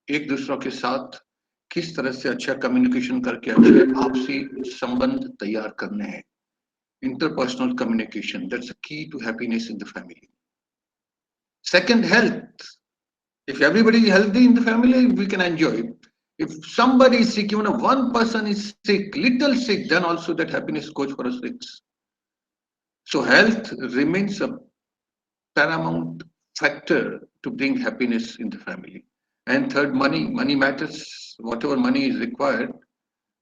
एक दूसरों के साथ किस तरह से अच्छा कम्युनिकेशन करके अच्छे आपसी संबंध तैयार करने हैं. Interpersonal communication, that's a key to happiness in the family. Second, health. If everybody is healthy in the family, we can enjoy it. If somebody is sick, even if one person is sick, little sick, then also that happiness goes for a six. So health remains a paramount factor to bring happiness in the family. And third, money. Money matters. Whatever money is required,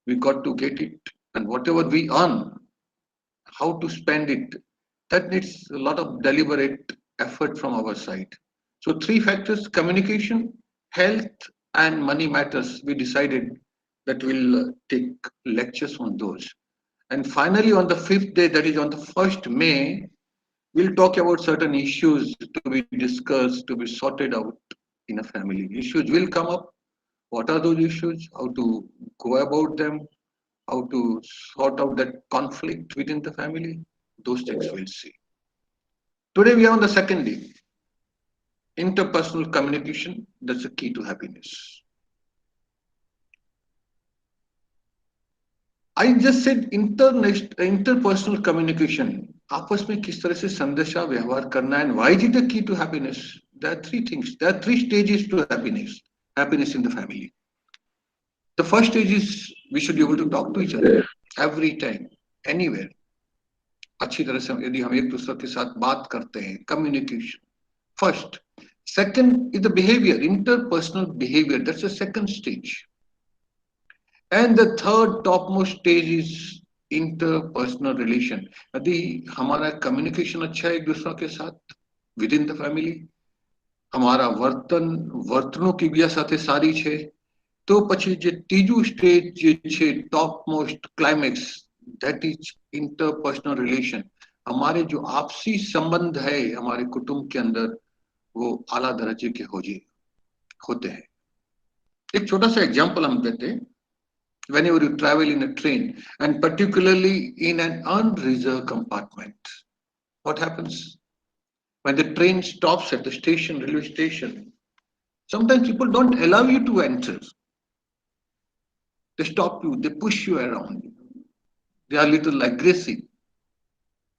we got to get it. And whatever we earn, how to spend it, that needs a lot of deliberate effort from our side. So three factors: communication, health, and money matters. We decided that we'll take lectures on those. And finally, on the fifth day, that is on the 1st May, we'll talk about certain issues to be discussed, to be sorted out in a family. Issues will come up. What are those issues? How to go about them? How to sort out that conflict within the family? Those things we'll see. Today we are on the second day. Interpersonal communication, that's the key to happiness. I just said interpersonal communication. आपस में किस तरह से संदेशा व्यवहार करना है, and why is it the key to happiness? There are three things. There are three stages to happiness. Happiness in the family. The first stage is we should be able to talk to each other every time, anywhere. अच्छी तरह से यदि हम एक दूसरे के साथ बात करते हैं, communication. First. Second is the behavior, interpersonal behavior. That's the second stage. And the third topmost stage is interpersonal relation. यदि हमारा communication अच्छा है एक दूसरे के साथ within the family, हमारा વર્તનો की સાથે સારી છે, તો પછી જે ત્રીજું સ્ટેજ જે છે top most climax, that is interpersonal relation. हमारे जो आपसी संबंध है हमारे कुटुंब के अंदर वो आला दर्जे के होते हैं. एक छोटा सा एग्जांपल हम देते हैं. Whenever you travel in a train and particularly in an unreserved compartment, what happens when the train stops at the station, railway station? Sometimes people don't allow you to enter. They stop you, they push you around. They are a little aggressive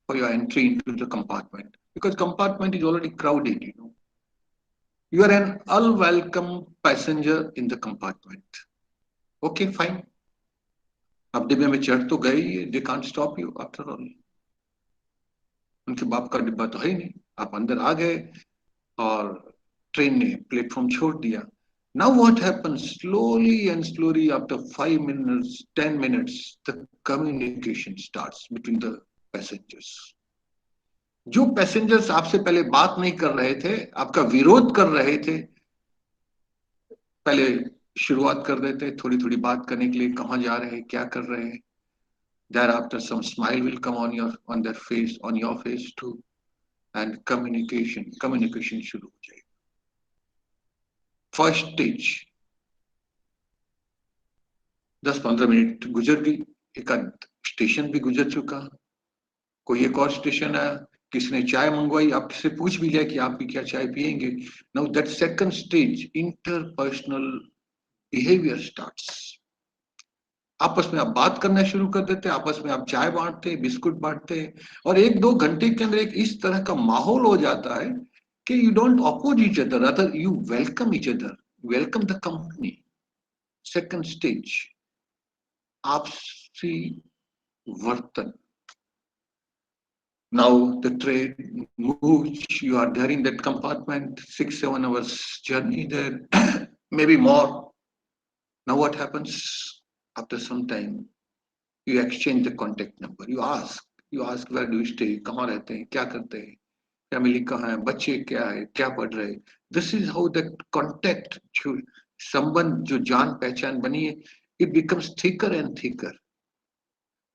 for your entry into the compartment because compartment is already crowded. You are an unwelcome passenger in the compartment. Okay, fine. अब डिब्बे में चढ़ तो गए ही, they can't stop you after all. उनके बाप का डिब्बा तो है ही नहीं, आप अंदर आ गए और ट्रेन ने प्लेटफॉर्म छोड़ दिया. Now what happens? Slowly and slowly, after 5 minutes, 10 minutes, the communication starts between the passengers. जो पैसेंजर्स आपसे पहले बात नहीं कर रहे थे, आपका विरोध कर रहे थे, पहले शुरुआत कर देते थोड़ी थोड़ी बात करने के लिए, कहाँ जा रहे हैं, क्या कर रहे हैं. Thereafter, some smile will come on their face, on your face too, and communication शुरू हो जाएगी. फर्स्ट स्टेज 10-15 मिनट गुजर गई, एक स्टेशन भी गुजर चुका, कोई एक और स्टेशन आया, किसने चाय मंगवाई, आप किससे पूछ भी लिया कि आप भी क्या चाय पिएंगे. Now that second stage interpersonal behaviour starts. आपस में आप बात करना शुरू कर देते, आपस में आप चाय बांटते, बिस्कुट बांटते, और 1-2 घंटे के अंदर एक इस तरह का माहौल हो जाता है कि you don't oppose each other, rather you welcome each other, welcome the company. Second stage आपसी वर्तन. Now the train moves, you are there in that compartment, 6-7 hours journey there, maybe more. Now what happens? After some time, you exchange the contact number. You ask where do you stay, कहाँ रहते हैं, क्या करते हैं, family कहाँ है, बच्चे क्या है, क्या पढ़ रहे. This is how the contact, संबंध जो जान पहचान बनी है, it becomes thicker and thicker.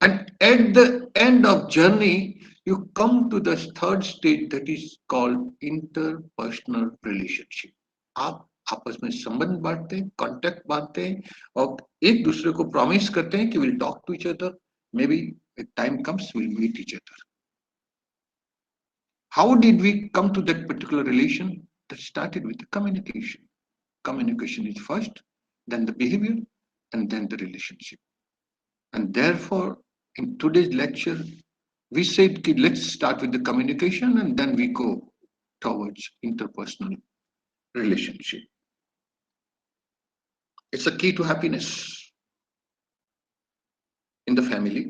And at the end of journey, you come to the third stage that is called interpersonal relationship. आप आपस में संबंध बांटते हैं, कॉन्टेक्ट बांटते हैं, और एक दूसरे को प्रॉमिस करते हैं कि will talk to each other, maybe time comes will meet each other. How did we come to that particular relation? That started with the communication. communication is first, then the behavior, and then the relationship. And therefore, in today's lecture, we said, "Okay, let's start with the communication and then we go towards interpersonal relationship. It's a key to happiness in the family.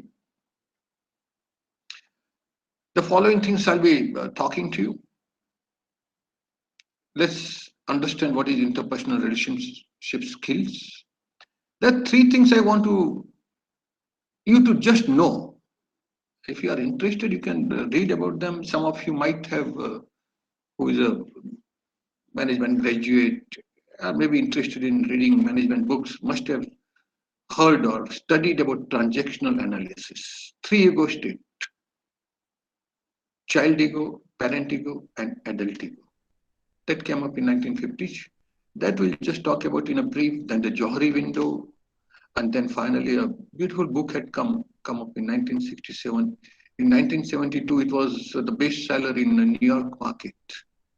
The following things I'll be talking to you. Let's understand what is interpersonal relationship skills. There are three things I want you to just know. If you are interested, you can read about them. Some of you might have, who is a management graduate, or maybe interested in reading management books, must have heard or studied about transactional analysis. Three ego state: child ego, parent ego, and adult ego. That came up in 1950s. That we'll just talk about in a brief. Then the Johari window, and then finally a beautiful book had come up in 1967. In 1972, it was the bestseller in the New York market.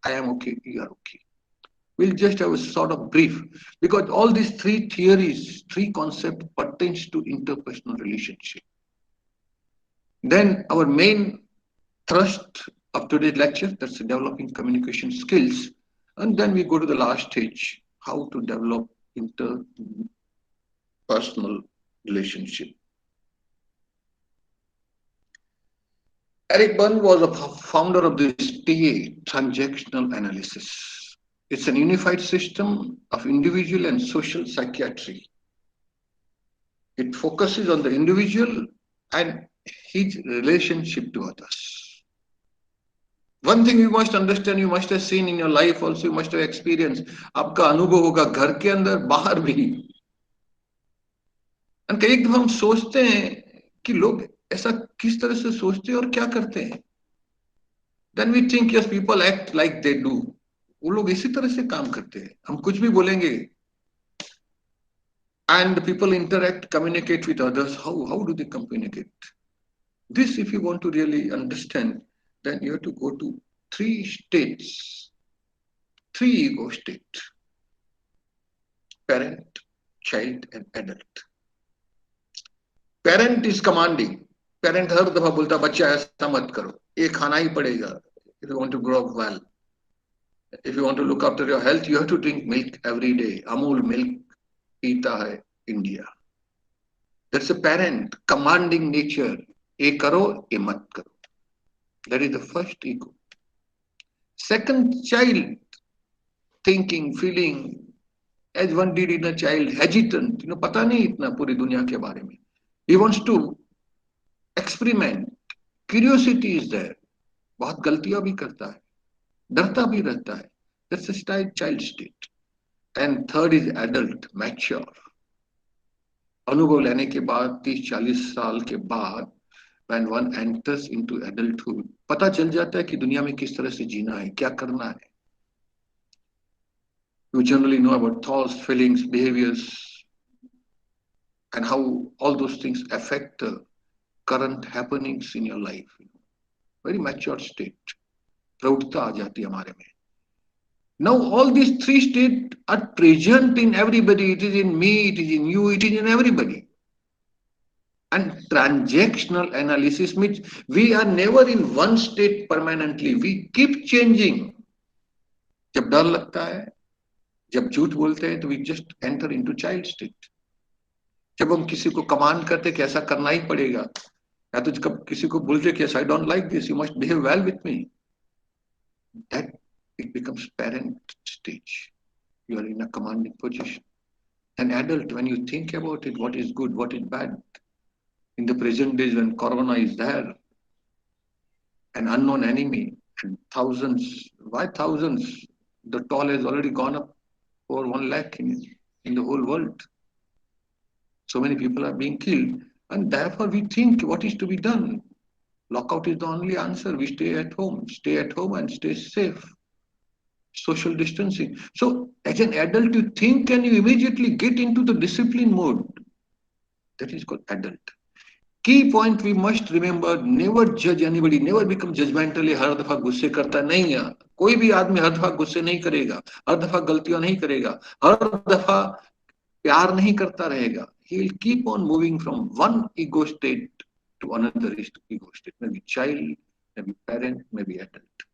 I am okay, you are okay. We'll just have a sort of brief, because all these three theories, three concepts pertains to interpersonal relationship. Then our main thrust of today's lecture, that's developing communication skills. And then we go to the last stage, how to develop interpersonal relationship. Eric Berne was a founder of this TA, transactional analysis. It's an unified system of individual and social psychiatry. It focuses on the individual and his relationship to others. One thing you must understand, you must have seen in your life also, you must have experienced, आपका अनुभव होगा घर के अंदर बाहर भी. And कई दफा हम सोचते हैं कि लोग ऐसा किस तरह से सोचते हैं और क्या करते हैं. Then we think yes, people act like they do. वो लोग इसी तरह से काम करते हैं. हम कुछ भी बोलेंगे. And people interact, communicate with others. How do they communicate? This, if you want to really understand, then you have to go to three states, three ego states: parent, child, and adult. Parent is commanding. Parent हर दफा बोलता बच्चा ऐसा मत करो, ये खाना ही पड़ेगा. If you want to grow up well, if you want to look after your health, you have to drink milk every day. Amul milk पीता है India. That's a parent commanding nature. ये करो, ये मत करो. That is the first ego. Second, child, thinking, feeling, as one did in a child, hesitant. पता नहीं इतना पूरी दुनिया के बारे में. He wants to experiment. Curiosity is there. बहुत गलतियां भी करता है, डरता भी रहता है. That's a child state. And third is adult, mature. अनुभव लेने के बाद 30-40 साल के बाद, when one enters into adulthood, पता चल जाता है कि दुनिया में किस तरह से जीना है, क्या करना है. You generally know about thoughts, feelings, behaviors, and how all those things affect the current happenings in your life. Very mature state. प्रौढ़ता आ जाती है हमारे में. Now all these three states are present in everybody. It is in me, it is in you, it is in everybody. And transactional analysis means we are never in one state permanently. We keep changing. जब डर लगता है, जब झूठ बोलते हैं, तो we just enter into child state. जब हम किसी को कमांड करते कि ऐसा करना ही पड़ेगा, या तो जब किसी को बोलते कि I don't like this, you must behave well with me, that it becomes parent stage. You are in a commanding position. An adult, when you think about it, what is good, what is bad. In the present days when corona is there, an unknown enemy, and thousands, why thousands? The toll has already gone up over 1 lakh in the whole world. So many people are being killed, and therefore we think what is to be done. Lockout is the only answer. We stay at home and stay safe. Social distancing. So as an adult, you think and you immediately get into the discipline mode. That is called adult. Key point we must remember, never judge anybody, never become judgmentally. हर दफा गुस्से करता नहीं है, कोई भी आदमी हर दफा गुस्से नहीं करेगा, हर दफा गलतियां नहीं करेगा, हर दफा प्यार नहीं करता रहेगा. He will keep on moving from one ego state to another ego state. Maybe child, maybe parent, maybe adult.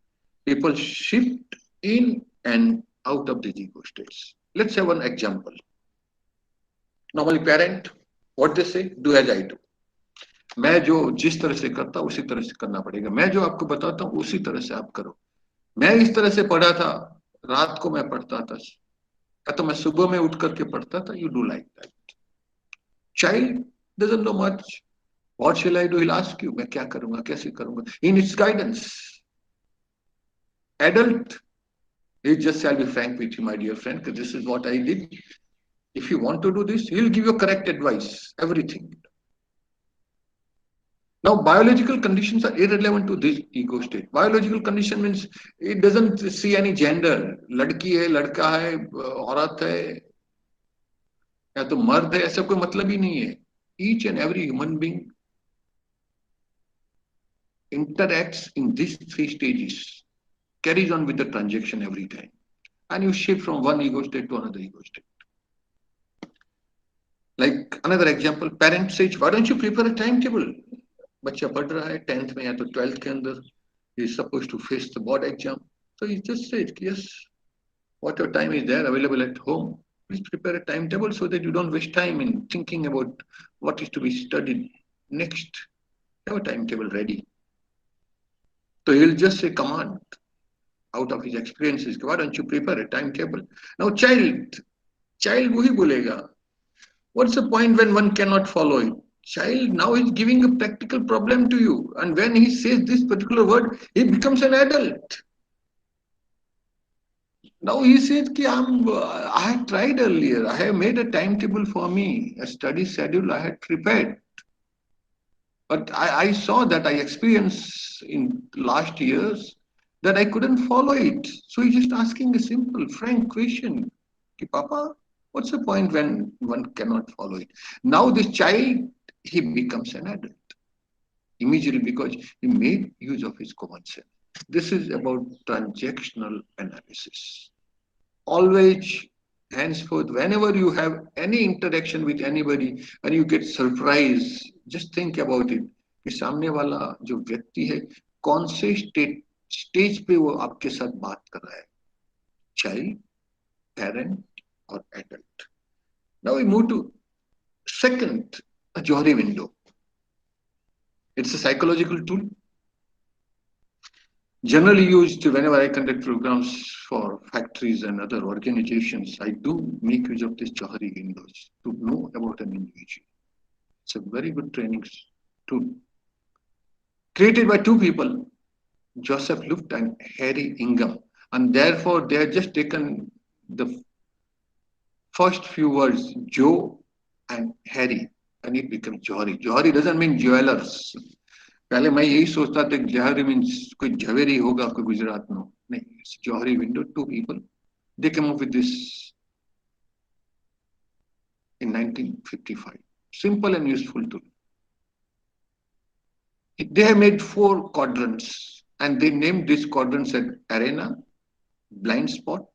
People shift in and out of these ego states. Let's have one example. Normally, parent, what they say, do as I do. मैं जो जिस तरह से करता हूँ उसी तरह से करना पड़ेगा. मैं जो आपको बताता हूँ उसी तरह से आप करो. मैं इस तरह से पढ़ा था, रात को मैं पढ़ता था, या तो मैं सुबह में उठ करके पढ़ता था. You do like that. Child doesn't know much. What shell I do, will ask you. मैं क्या करूंगा, कैसे करूंगा, he needs guidance. Adult, he just shall be frank with you, my dear friend, because this is what I did. If you want to do this, he'll give you correct advice, everything. Now, biological conditions are irrelevant to this ego state. Biological condition means it doesn't see any gender. लड़की है, लड़का है, औरत है, या तो मर्द है, ऐसा कोई मतलब ही नहीं है. Each and every human being interacts in these three stages, carries on with the transaction every time, and you shift from one ego state to another ego state. Like another example, parent says, why don't you prepare a timetable? बच्चा पढ़ रहा है 10th में या तो 12th के अंदर, he is supposed to face the board exam. So he just said, yes, whatever time is there available at home, please prepare a timetable so that you don't waste time in thinking about what is to be studied next. Have a timetable ready. So he'll just say command out of his experiences, why don't you prepare a timetable? Now child वही बोलेगा. What's the point when one cannot follow it? Child now is giving a practical problem to you, and when he says this particular word, he becomes an adult. Now he says, I had tried earlier, I have made a timetable for me, a study schedule I had prepared. But I saw that I experienced in last years that I couldn't follow it. So he's just asking a simple, frank question. Papa, what's the point when one cannot follow it? Now this child, he becomes an adult immediately because he made use of his common sense. This is about transactional analysis. Always, henceforth, whenever you have any interaction with anybody and you get surprised, just think about it. कि सामने वाला जो व्यक्ति है कौन से stage पे वो आपके साथ बात कर रहा है, child, parent, or adult. Now we move to second, a Johari window. It's a psychological tool generally used whenever I conduct programs for factories and other organizations. I do make use of this Johari windows to know about an individual. It's a very good training tool. Created by two people, Joseph Luft and Harry Ingham. And therefore, they have just taken the first few words, Joe and Harry, and it becomes Johari. Johari doesn't mean jewelers. पहले मैं यही सोचता था कि जहरी means कोई झवेरी होगा कोई गुजरात में. नहीं, it's Johari window. Two people, they came up with this in 1955. Simple and useful tool. They have made 4 quadrants and they named these quadrants as arena, blind spot,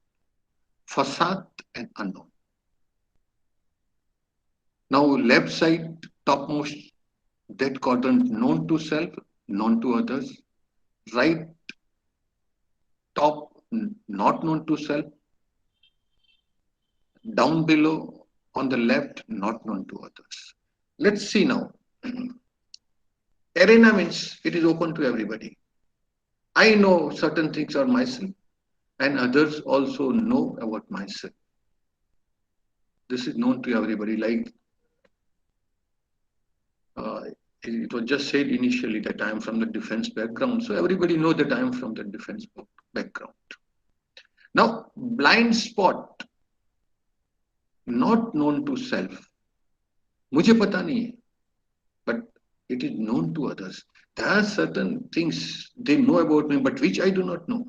facade, and unknown. Now left side, topmost, that quadrant known to self, known to others. Right top, not known to self. Down below on the left, not known to others. Let's see now. Arena means it is open to everybody. I know certain things on myself and others also know about myself. This is known to everybody. Like it was just said initially that I am from the defense background. So everybody knows that I am from the defense background. Now, blind spot, not known to self. मुझे पता नहीं है, but it is known to others. There are certain things they know about me, but which I do not know.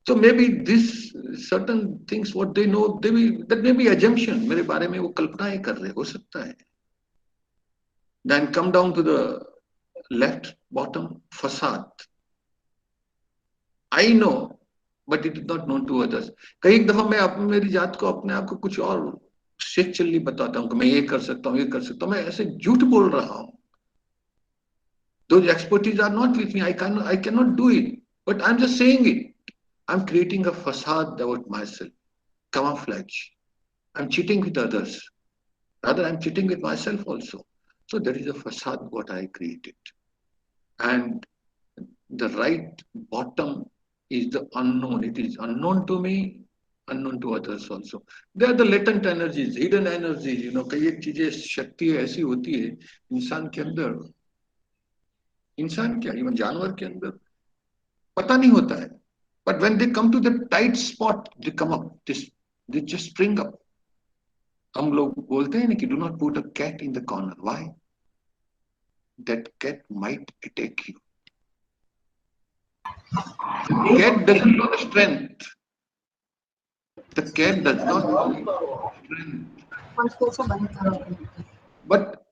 So maybe this certain things what they know, that may be assumption. मेरे बारे में वो कल्पनाएं कर रहे हो सकता है. Then come down to the left bottom, facade. I know but it is not known to others. कई दफा मैं अपनी मेरी जात को अपने आप को कुछ और शेख चल्ली बताता हूँ कि मैं ये कर सकता हूँ, ये कर सकता हूँ, मैं ऐसे झूठ बोल रहा हूँ. Those expertise are not with me. I cannot do it. But I'm just saying it. I'm creating a facade about myself, camouflage. I'm cheating with others. Rather, I'm cheating with myself also. So there is a facade what I created. And the right bottom is the unknown. It is unknown to me, unknown to others also. They are the latent energies, hidden energies. कई एक चीजें शक्ति ऐसी होती है इंसान के अंदर, इंसान क्या इवन जानवर के अंदर पता नहीं होता है. But when they come to the tight spot, they come up. They just spring up. हम लोग बोलते हैं ना कि do not put a cat in the corner. Why? That cat might attack you. The cat doesn't know the strength. The cat does not know strength. But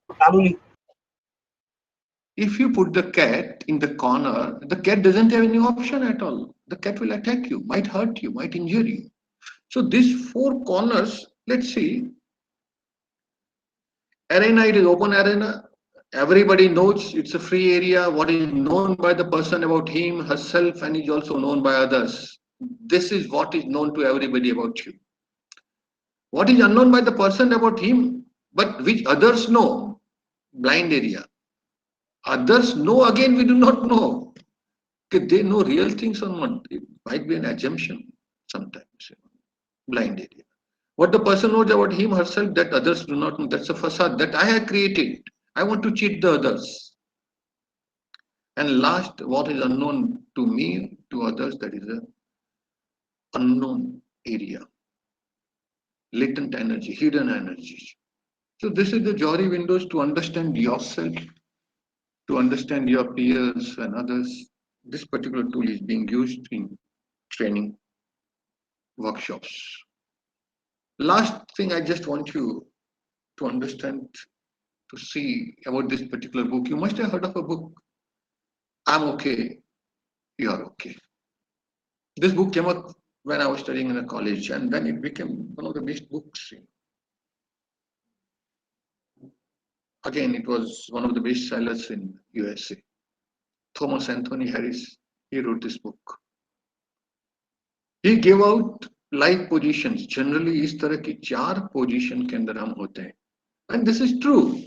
if you put the cat in the corner, the cat doesn't have any option at all. The cat will attack you, might hurt you, might injure you. So these four corners, let's see. Arena, it is open arena. Everybody knows it's a free area. What is known by the person about him, herself, and is also known by others. This is what is known to everybody about you. What is unknown by the person about him, but which others know, blind area. Others know, again, we do not know. They know real things or not. It might be an assumption sometimes. Blind area. What the person knows about him, herself, that others do not know. That's a facade that I have created. I want to cheat the others. And last, what is unknown to me, to others, that is an unknown area. Latent energy, hidden energy. So this is the Jory windows to understand yourself, to understand your peers and others. This particular tool is being used in training workshops. Last thing I just want you to understand, to see about this particular book. You must have heard of a book, I'm okay, you're okay. This book came up when I was studying in a college, and then it became one of the best books. Again, it was one of the best sellers in USA. Thomas Anthony Harris, he wrote this book. He gave out life positions. Generally, इस तरह की 4 position के अंदर हम होते हैं. And this is true.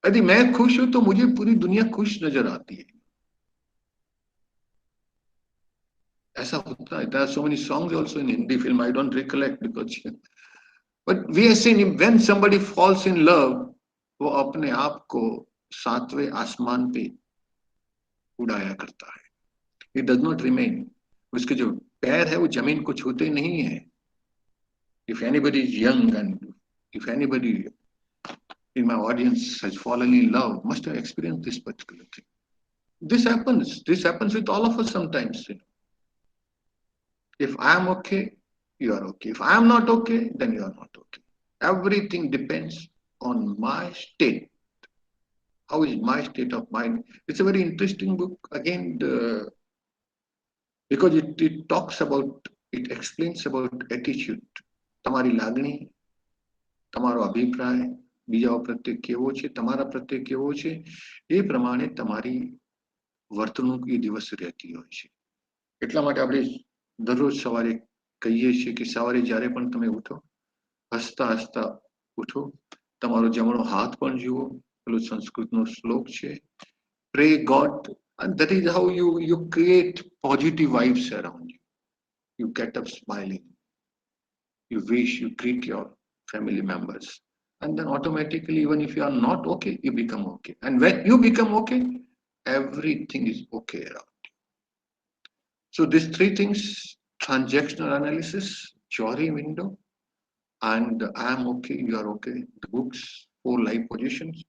यदि मैं खुश हूं तो मुझे पूरी दुनिया खुश नजर आती है. ऐसा होता है. There are so many songs also in Hindi film. I don't recollect because, but we have seen when somebody falls in love, वो अपने आप को 7वें आसमान पे उड़ाया करता है. It does not remain. उसके जो पैर है वो जमीन को छूते नहीं है. If anybody is young and if anybody in my audience has fallen in love, must have experienced this particular thing. This happens. This happens with all of us sometimes. If I am okay, you are okay. If I am not okay, then you are not okay. Everything depends on my state. How is my state of mind? It's a very interesting book. Again, because it talks about, it explains about attitude. તમારી લાગણી, તમારો અભિપ્રાય બીજાઓ પ્રત્યે કેવો છે, તમારા પ્રત્યે કેવો છે, એ પ્રમાણે તમારી વર્તણૂક એ દિવસ રહેતી હોય છે. એટલા માટે આપણે દરરોજ સવારે કહીએ છીએ કે સવારે જ્યારે પણ તમે ઉઠો, હસતા હસતા ઉઠો, તમારો જમણો હાથ પણ જુઓ. પેલો સંસ્કૃતનો શ્લોક છે, pray God, and that is how you create positive vibes around you. You get up smiling, you wish, you greet your family members, and then automatically, even if you are not okay, you become okay. And when you become okay, everything is okay around you. So these 3 things: transactional analysis, Jory window, and I am okay, you are okay, the books, 4 life positions.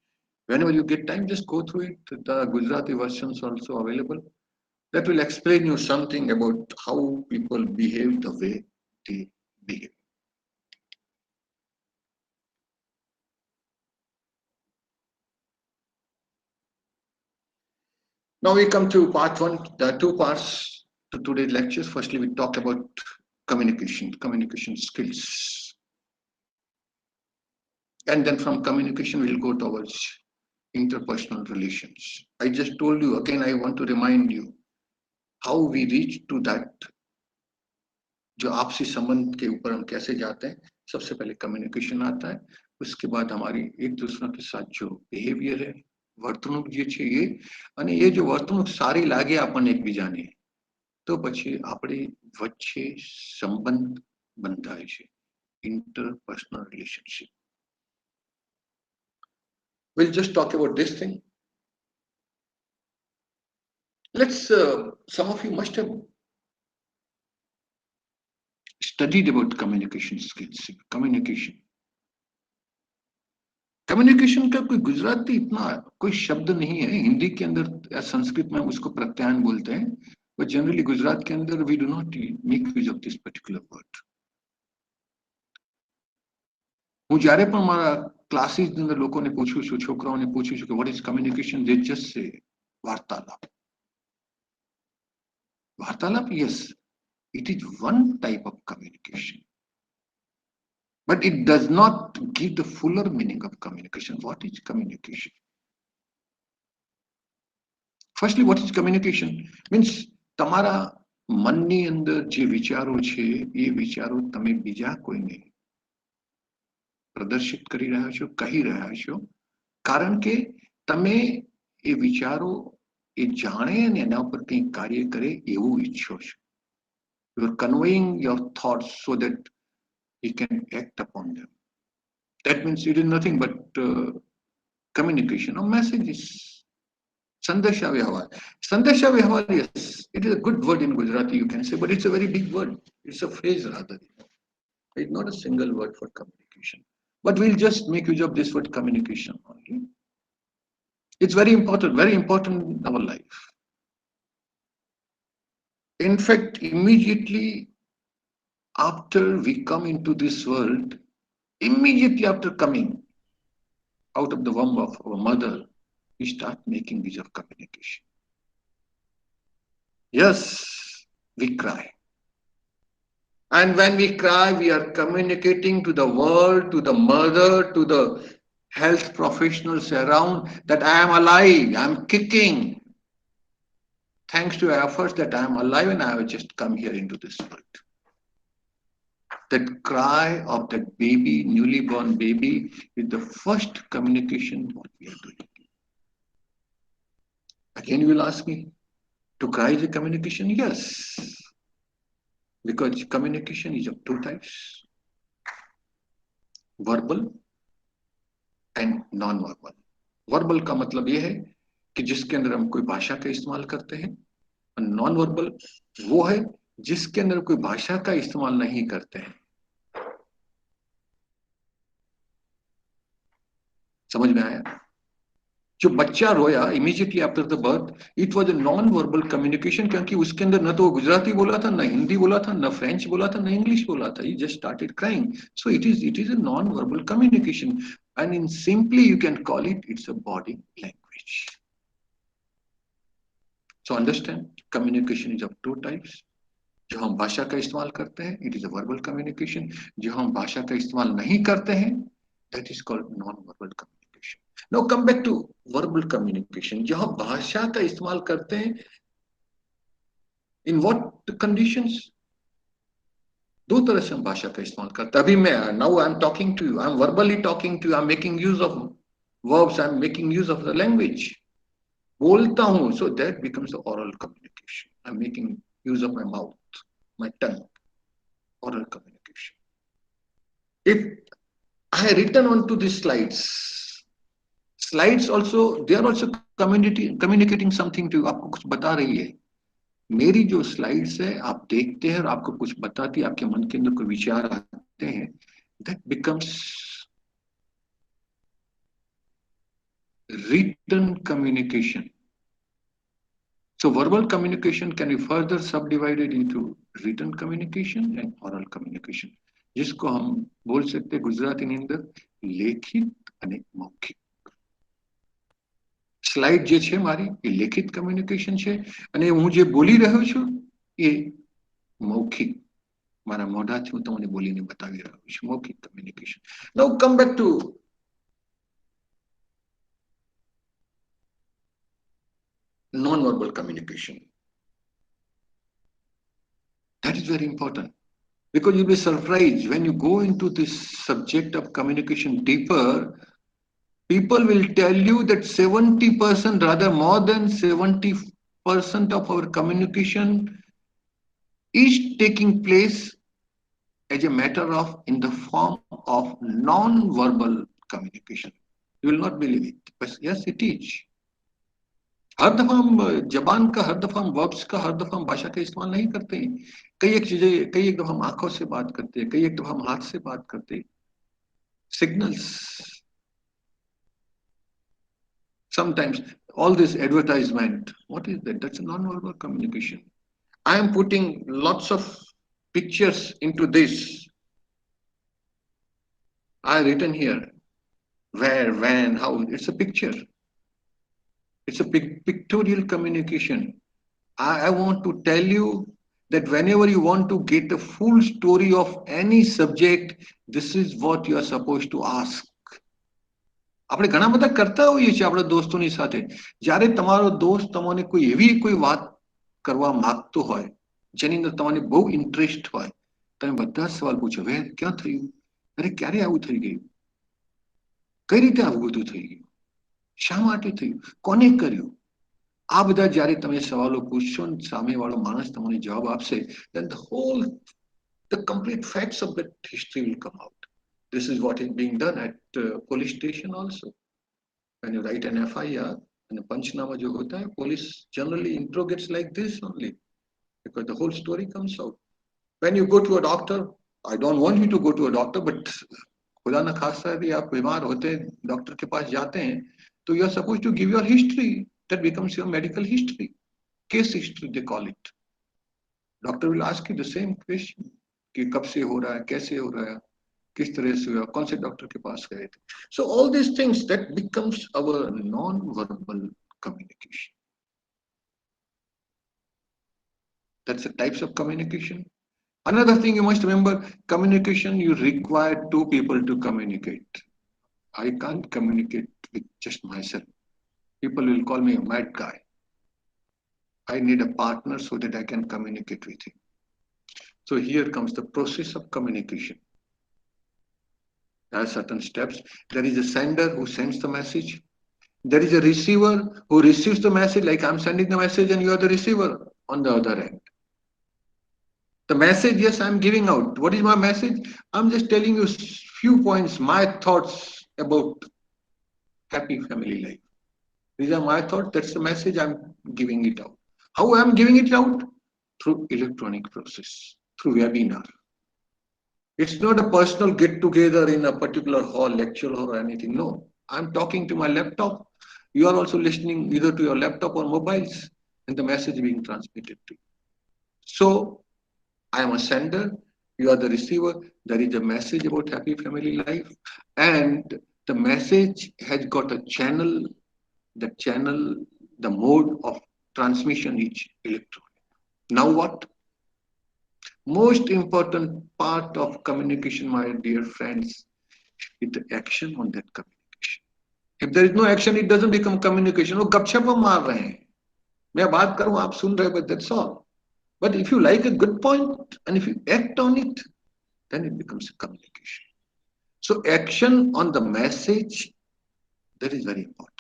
Whenever you get time, just go through it. The Gujarati versions also available. That will explain you something about how people behave the way they behave. Now we come to part 1. There are 2 parts to today's lectures. Firstly, we talk about communication skills. And then from communication, we'll go towards interpersonal relations. I just told you, again, I want to remind you how we reach to that. जो आपसी संबंध के ऊपर हम कैसे जाते हैं, सबसे पहले कम्युनिकेशन आता है, उसके बाद हमारी एक दूसरे के साथ जो बिहेवियर है, વર્તણૂક જે છે એ, અને એ જો વર્તણૂક સારી લાગે આપણને એકબીજાને, તો પછી આપણી વચ્ચે સંબંધ બંધાય છે, interpersonal relationship. We'll just talk about this thing. Some of you must have studied about communication skills. Communication का कोई गुजराती इतना कोई शब्द नहीं है, हिंदी के अंदर या संस्कृत में उसको प्रत्यायन बोलते हैं, बट जनरली गुजरात के अंदर we do not make use of this particular word. હું જ્યારે પણ મારા ક્લાસીસ ની અંદર લોકોને પૂછું છું, છોકરાઓને પૂછું છું કે what is communication, they just say વાર્તાલાપ. વાર્તાલાપ, yes, it is one type of communication. But it does not give the fuller meaning of communication. What is communication? Firstly, what is communication? Means તમારા મનની અંદર જે વિચારો છે એ વિચારો તમે બીજા કોઈને પ્રદર્શિત કરી રહ્યા છો, કહી રહ્યા છો, કારણ કે તમે એ વિચારો એ જાણે અને એના ઉપર કંઈ કાર્ય કરે એવું ઈચ્છો છો. You are conveying your thoughts so that he can act upon them. That means it is nothing but communication or messages. Sandesha Vyawar. Sandesha Vyawar, yes, it is a good word in Gujarati, you can say, but it's a very big word. It's a phrase rather. It's not a single word for communication. But we'll just make use of this word communication only. It's very important in our life. In fact, immediately after we come into this world, immediately after coming out of the womb of our mother, we start making use of communication. Yes, we cry. And when we cry, we are communicating to the world, to the mother, to the health professionals around that I am alive, I am kicking. Thanks to your efforts that I am alive and I have just come here into this world. That cry of that baby, newly born baby, is the first communication what we are doing. Again, you will ask me, to cry is a communication? Yes. Because communication is of two types, verbal and non-verbal. Verbal का मतलब ये है कि जिसके अंदर हम कोई भाषा का इस्तेमाल करते हैं, और non-verbal वो है जिसके अंदर कोई भाषा का इस्तेमाल नहीं करते हैं. समझ में आया? जो बच्चा रोया immediately after the birth, it was a non verbal communication, क्योंकि उसके अंदर न तो गुजराती बोला था, न हिंदी बोला था, न फ्रेंच बोला था, न इंग्लिश बोला था. He just started crying. So it is a non verbal communication, and in simply you can call it's a body language. So understand, communication is of two types. जो हम भाषा का इस्तेमाल करते हैं, it is a verbal communication. जो हम भाषा का इस्तेमाल नहीं करते हैं, that is called non verbal communication. Now come back to verbal communication. जहां भाषा का इस्तेमाल करते हैं, in what conditions? दो तरह से हम भाषा का इस्तेमाल करते हैं. अभी मैं now I'm talking to you, I'm verbally talking to you, I'm making use of verbs, I'm making use of the language. बोलता हूं, so that becomes the oral communication. I'm making use of my mouth, my tongue. Oral communication. If I written onto these slides also, they are also communicating something to you. आपको कुछ बता रही है. मेरी जो slides है आप देखते हैं और आपको कुछ बताती है, आपके मन के अंदर कोई विचार आते हैं, that becomes written communication. So verbal communication can be further subdivided into written communication and oral communication, जिसको हम बोल सकते हैं गुजराती ની અંદર લેખિત અને મૌખિક. સ્લાઇડ જે છે મારી એ લેખિત કમ્યુનિકેશન છે, અને હું જે બોલી રહ્યો છું ये मौखिक મારા મોઢાથી હું તમને બોલીને બતાવી રહ્યો છું મૌખિક communication. Now come back to non-verbal communication. That is very important because you'll be surprised when you go into this subject of communication deeper. People will tell you that 70%, rather more than 70% of our communication is taking place as a matter of in the form of non-verbal communication. You will not believe it, but yes, it is. हर दफा हम जबान का, हर दफा हम verbs का, हर दफा हम भाषा का इस्तेमाल नहीं करते हैं. कई एक दफा हम आंखों से बात करते हैं, कई एक दफा हम हाथ से बात करते हैं. Signals. Sometimes all this advertisement, what is that? That's a non-verbal communication. I am putting lots of pictures into this. I written here where, when, how. It's a picture. It's a pictorial communication. I want to tell you that whenever you want to get the full story of any subject, this is what you are supposed to ask. આપણે ઘણા બધા કરતા હોઈએ છીએ આપણા દોસ્તોની સાથે. જ્યારે તમારો દોસ્ત તમને કોઈ એવી કોઈ વાત કરવા માંગતો હોય જેની અંદર તમને બહુ ઇન્ટરેસ્ટ હોય, તમે બધા સવાલ પૂછો, વે ક્યાં થયું, અરે ક્યારે આવું થઈ ગયું, કઈ રીતે આવું બધું થઈ ગયું, શા માટે થયું, કોને કર્યું. આ બધા જ્યારે તમે સવાલો પૂછશો ને સામેવાળો માણસ તમને જવાબ આપશે, then the complete facts of that history will come out. This is what is being done at police station also. When you write an FIR and a panchnama jo hota hai, police generally interrogates like this only because the whole story comes out. When you go to a doctor, I don't want you to go to a doctor, but खुदा ना खास्ता यदि आप बीमार होते हैं doctor के पास जाते हैं तो you are supposed to give your history. That becomes your medical history, case history they call it. Doctor will ask you the same question कि कब से हो रहा है, कैसे हो रहा है, किस तरह से हुआ, कौन से डॉक्टर के पास गए थे. So all these things that becomes our non-verbal communication. That's the types of communication. Another thing you must remember, communication, you require two people to communicate. I can't communicate with just myself. People will call me a mad guy. I need a partner so that I can communicate with him. So here comes the process of communication. There are certain steps. There is a sender who sends the message. There is a receiver who receives the message, like I'm sending the message and you are the receiver on the other end. The message, yes, I'm giving out. What is my message? I'm just telling you few points, my thoughts about happy family life. These are my thoughts. That's the message I'm giving it out. How I'm giving it out? Through electronic process, through webinar. It's not a personal get together in a particular hall, lecture hall or anything. No, I'm talking to my laptop. You are also listening either to your laptop or mobiles and the message being transmitted to you. So I am a sender, you are the receiver. There is a message about happy family life and the message has got a channel. The channel, the mode of transmission is electronic. Now what? Most important part of communication, my dear friends, is the action on that communication. If there is no action, it doesn't become communication. वो गपशप मार रहे हैं, मैं बात करूं आप सुन रहे, but that's all. But if you like a good point and if you act on it, then it becomes communication. So action on the message, that is very important.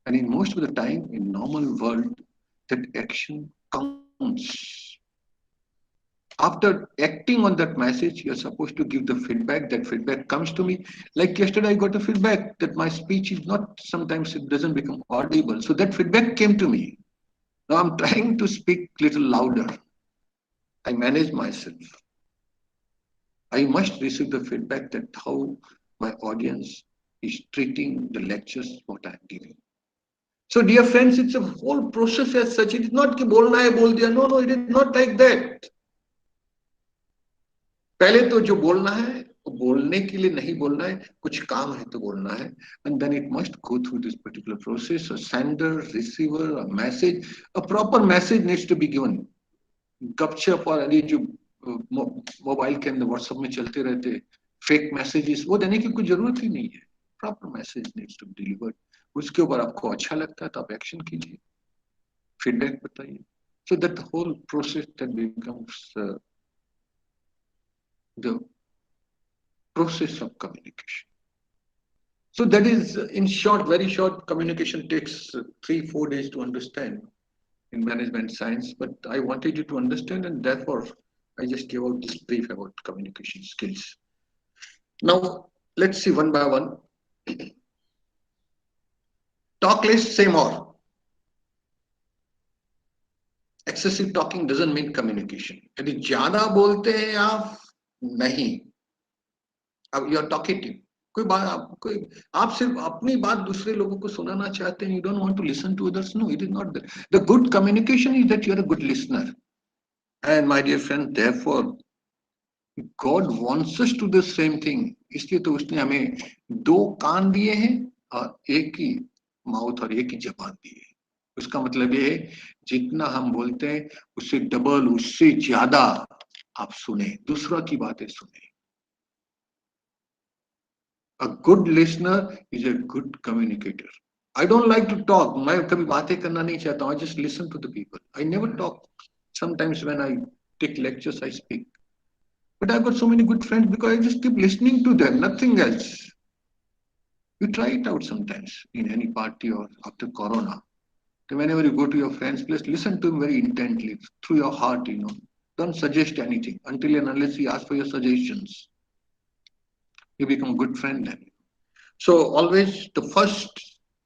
And in most of the time, in normal world, that action counts. After acting on that message, you're supposed to give the feedback. That feedback comes to me. Like yesterday, I got a feedback that my speech is not, sometimes it doesn't become audible. So that feedback came to me. Now I'm trying to speak little louder. I manage myself. I must receive the feedback that how my audience is treating the lectures, what I'm giving. So dear friends, it's a whole process as such. It is not कि बोलना है बोल दिया. No, it is not like that. पहले तो जो बोलना है वो बोलने के लिए नहीं बोलना है, कुछ काम है तो बोलना है. And then it must go through this particular process. A sender, receiver, a message, a proper message needs to be given. गपशप और ये जो मोबाइल के अंदर व्हाट्सएप में चलते रहते फेक मैसेजेस, वो देने की कोई जरूरत ही नहीं है. Proper message needs to delivered. उसके ऊपर आपको अच्छा लगता है तो आप एक्शन कीजिए, फीडबैक बताइए. So that the whole process that becomes the process of communication. So that is, in short, very short, communication takes 3-4 days to understand in management science. But I wanted you to understand, and therefore I just gave out this brief about communication skills. Now let's see one by one. Talk less, say more. Excessive talking doesn't mean communication. यदि ज्यादा बोलते हैं आप, नहीं. अब you are talkative. कोई आप सिर्फ अपनी बात दूसरे लोगों को सुनाना चाहते हैं. You don't want to listen to others. No, it is not that. The good communication is that you are a good listener. And my dear friend, therefore God wants us to the same thing. इसलिए तो उसने हमें दो कान दिए हैं और एक ही mouth और एक ही जबान दी है. उसका मतलब ये है, जितना हम बोलते हैं उससे डबल, उससे ज्यादा आप सुने, दूसरों की बातें सुने. A good listener is a good communicator. I don't like to talk. मैं कभी बातें करना नहीं चाहता हूँ. I just listen to the people. I never talk. Sometimes when I take lectures, I speak. But I've got so many good friends because I just keep listening to them, nothing else. You try it out sometimes in any party or after Corona. So whenever you go to your friend's place, listen to him very intently, through your heart, Don't suggest anything until and unless he asks for your suggestions. You become good friend then. So always the first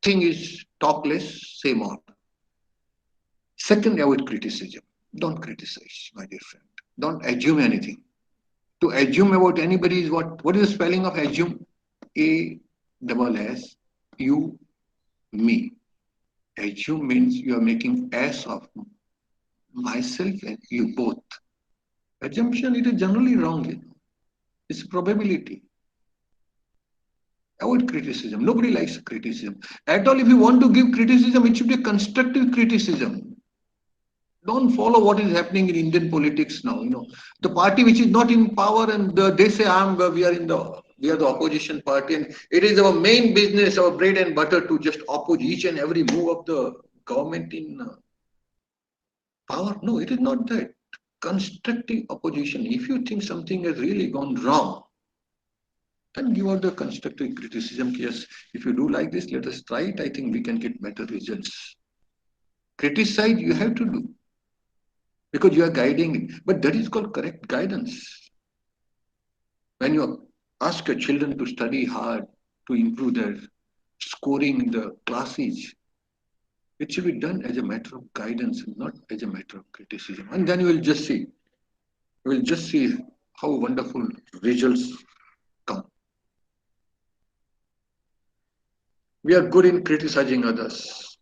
thing is talk less, say more. Second, avoid criticism. Don't criticize, my dear friend. Don't assume anything. To assume about anybody is what is the spelling of assume? A-double-S-U, me. Assume means you are making S of myself and you both. Assumption, it is generally wrong. It's probability. Avoid criticism. Nobody likes criticism. At all, if you want to give criticism, it should be constructive criticism. Don't follow what is happening in Indian politics now. The party which is not in power, and they say we are the opposition party, and it is our main business, our bread and butter, to just oppose each and every move of the government in power. No, it is not that. Constructive opposition. If you think something has really gone wrong, then give out the constructive criticism. Yes, if you do like this, let us try it. I think we can get better results. Criticize, you have to do, because you are guiding it. But that is called correct guidance. When you ask your children to study hard, to improve their scoring in the classes, it should be done as a matter of guidance, not as a matter of criticism. And then you will just see how wonderful results come. We are good in criticizing others.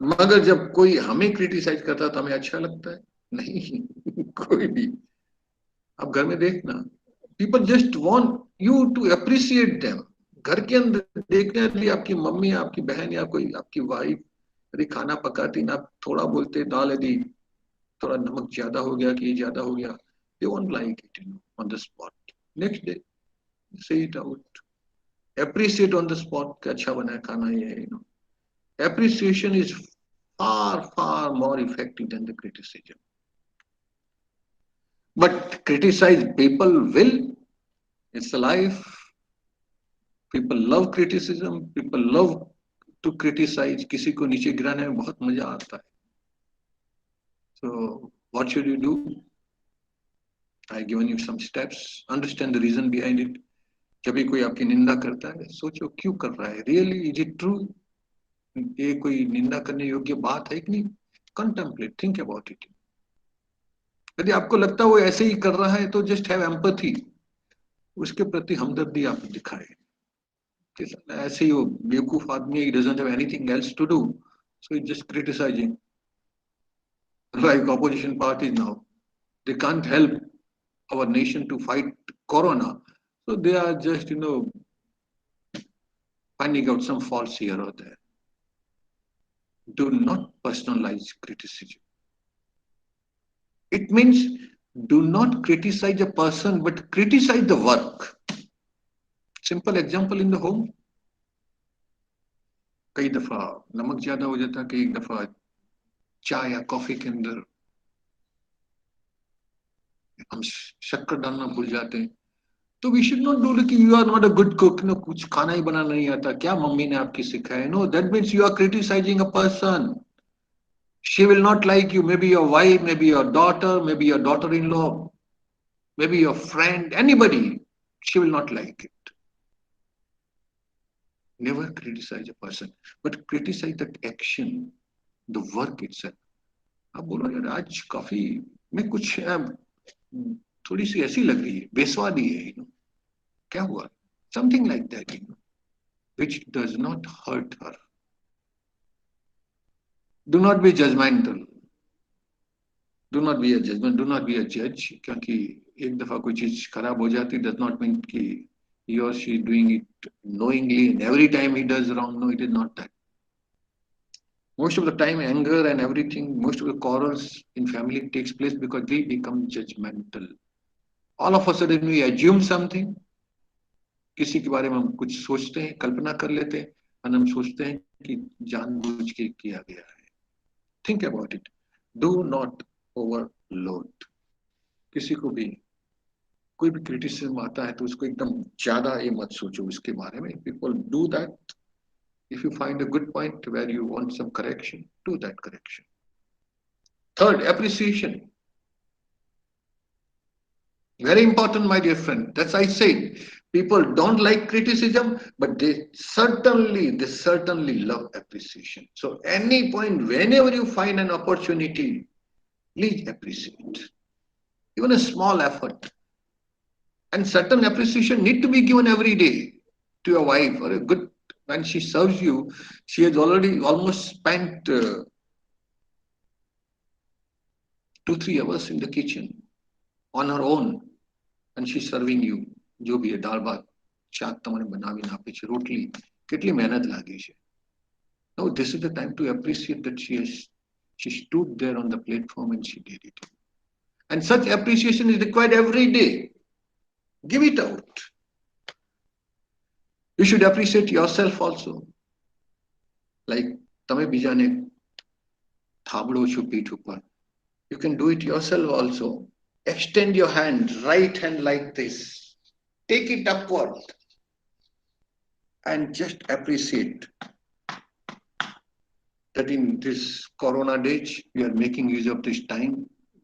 मगर जब कोई हमें criticise करता तो हमें अच्छा लगता है? नहीं. कोई भी. आप घर में देखना, people just want you to appreciate them. घर के अंदर देखने के लिए आपकी मम्मी, आपकी बहन या कोई आपकी वाइफ यदि खाना पकाती ना, थोड़ा बोलते दाल यदि थोड़ा नमक ज्यादा हो गया कि ज्यादा हो गया, they won't like it on the spot. Next day say it out, appreciate on the spot कि अच्छा बना है खाना ये. Appreciation is far more effective than the criticism. But criticize people will. It's a life. People love criticism. People love to criticize. किसी को नीचे गिराने में बहुत मजा आता है. So what should you do? I've given you some steps. Understand the reason behind it. जब भी कोई आपकी निंदा करता है, सोचो क्यों कर रहा है. Really, is it true? ये कोई निंदा करने योग्य बात है कि नहीं? Contemplate, think about it. यदि आपको लगता है वो ऐसे ही कर रहा है तो जस्ट हैव एम्पैथी, उसके प्रति हमदर्दी आप दिखाए. ऐसे ही वो बेवकूफ आदमी, he doesn't have anything else to do, so he's just criticizing. Like opposition parties now, they can't help our nation to fight corona, so they are just finding out some faults here or there. Do not personalize criticism. It means do not criticize a person, but criticize the work. Simple example in the home. कई दफा नमक ज्यादा हो जाता है, कई दफा चाय या कॉफी के अंदर हम शक्कर डालना भूल जाते हैं. तो we should not do like you are not a good cook, no कुछ खाना ही बनाना नहीं आता, क्या मम्मी ने आपकी सिखाया? No, that means you are criticizing a person. She will not like you, maybe your wife, maybe your daughter, maybe your daughter-in-law, maybe your friend, anybody. She will not like it. Never criticize a person, but criticize that action, the work itself. आप बोलो यार आज coffee में कुछ थोड़ी सी ऐसी लग रही है, बेस्वादी है, क्या हुआ? Something like that, which does not hurt her. Do not be judgmental. Do not be a judgment. Do not be a judge. क्योंकि एक दफा कोई चीज खराब हो जाती, does not mean कि he or she doing it knowingly and every time he does wrong. No, it is not that. Most of the time, anger and everything, most of the quarrels in family takes place because we become judgmental. All of a sudden, we assume something. किसी के बारे में हम कुछ सोचते हैं, कल्पना कर लेते हैं, और हम सोचते हैं कि जानबूझ के किया गया है. Think about it. Do not overload. किसी को भी कोई भी क्रिटिसिज्म आता है तो उसको एकदम ज्यादा ये मत सोचो उसके बारे में. People do that. If you find a good point where you want some correction, do that correction. Third, appreciation. Very important, my dear friend. That's I said. People don't like criticism, but they certainly love appreciation. So any point, whenever you find an opportunity, please appreciate. Even a small effort. And certain appreciation need to be given every day to your wife or a good when she serves you. She has already almost spent 2-3 hours in the kitchen on her own, and she's serving you. जो भी है दाल भात શાક તમારે બનાવીને આપે છે, રોટલી કેટલી મહેનત લાગી છે. Now this is the time to appreciate that she stood there on the platform and she did it. And such appreciation is required every day. Give it out. You should appreciate yourself also. Like તમે બીજાને થાબડો છો પીઠ ઉપર. You can do it yourself also. Extend your hand, right hand like this. Take it upward and just appreciate that in this corona days, you are making use of this time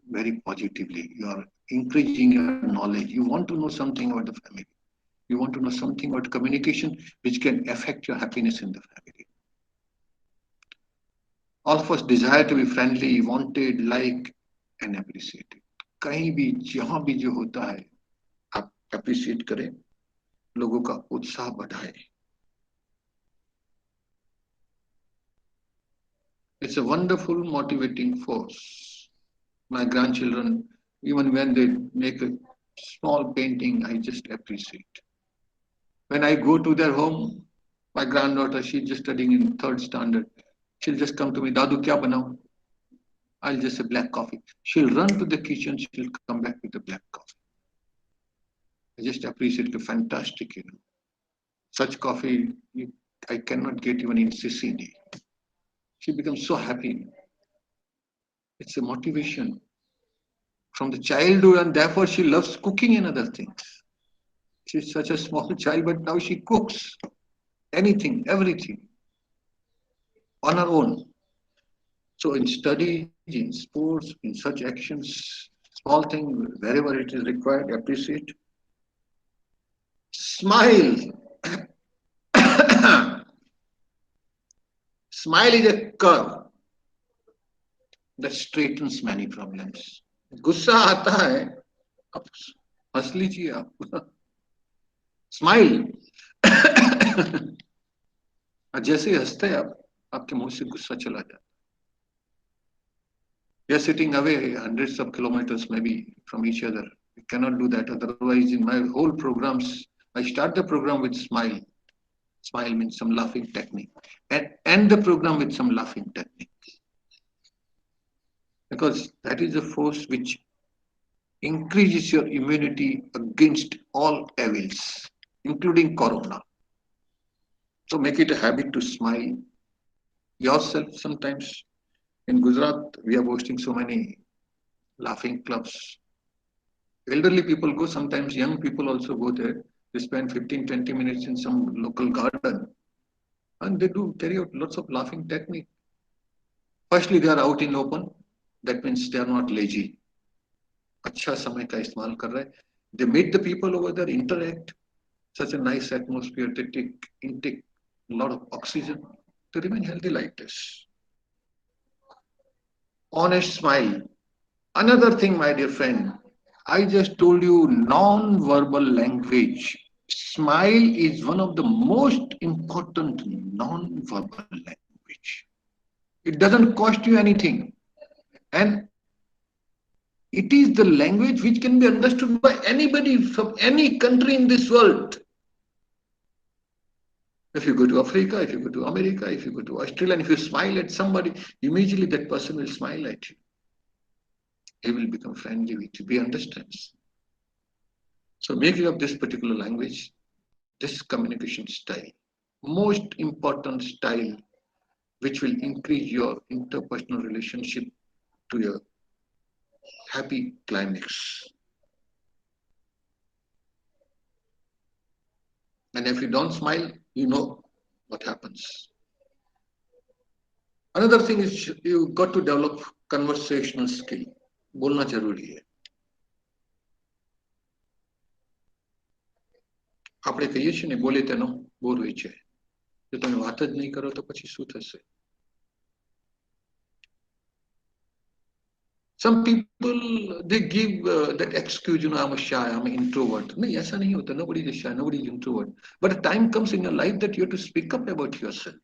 very positively. You are increasing your knowledge. You want to know something about the family. You want to know something about communication which can affect your happiness in the family. All of us desire to be friendly, wanted, liked, and appreciated. कहीं भी जहां भी जो होता है आप appreciate करें, लोगों का उत्साह बढ़ाएं. It's a wonderful motivating force. My grandchildren, even when they make a small painting, I just appreciate. When I go to their home, my granddaughter, she's just studying in third standard. She'll just come to me, Dadu, kya banao? I'll just say black coffee. She'll run to the kitchen, she'll come back with the black coffee. I just appreciate the fantastic, Such coffee, I cannot get even in CCD. She becomes so happy. It's a motivation from the childhood, and therefore she loves cooking and other things. She's such a small child, but now she cooks anything, everything on her own. So in studies, in sports, in such actions, small thing, wherever it is required, appreciate. Smile. Smile is a curve that straightens many problems. गुस्सा आता है, आप हंस लीजिए आप. Smile. जैसे हंसते हैं आप, आपके मुंह से गुस्सा चला जाता है. We are sitting away hundreds of kilometers maybe from each other. We cannot do that. Otherwise, in my whole programs, I start the program with smile. Smile means some laughing technique. And end the program with some laughing technique. because that is a force which increases your immunity against all evils, including corona. So make it a habit to smile yourself sometimes. In Gujarat, we are hosting so many laughing clubs. Elderly people go, sometimes young people also go there. They spend 15, 20 minutes in some local garden and they do carry out lots of laughing technique. Firstly, they are out in open. That means they are not lazy. अच्छा समय का इस्तेमाल कर रहे हैं. They meet the people over there, interact. Such a nice atmosphere. They take intake a lot of oxygen to remain healthy like this. Honest smile. Another thing, my dear friend, I just told you non-verbal language. Smile is one of the most important non-verbal language. It doesn't cost you anything. And it is the language which can be understood by anybody from any country in this world. If you go to Africa, if you go to America, if you go to Australia, and if you smile at somebody, immediately that person will smile at you. He will become friendly with you. He understands. So making of this particular language, this communication style, most important style, which will increase your interpersonal relationship to a happy climax. And if you don't smile, you know what happens. Another thing is you got to develop conversational skill. बोलना जरूरी है. આપણે કહીએ છીએ ને બોલે તેનો બોર હોય છે. જો તમે વાત જ નહીં કરો તો પછી શું થશે? Some people they give that excuse, I'm a shy, I'm an introvert. नहीं ऐसा नहीं होता. Nobody is shy, nobody is introvert. But a time comes in your life that you have to speak up about yourself.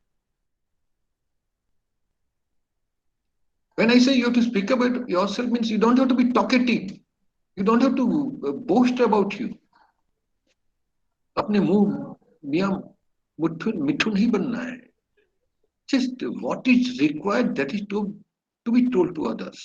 When I say you have to speak about yourself means you don't have to be talkative. You don't have to boast about you. अपने मुंह मियां मिठू नहीं बनना है. Just what is required, that is to be told to others.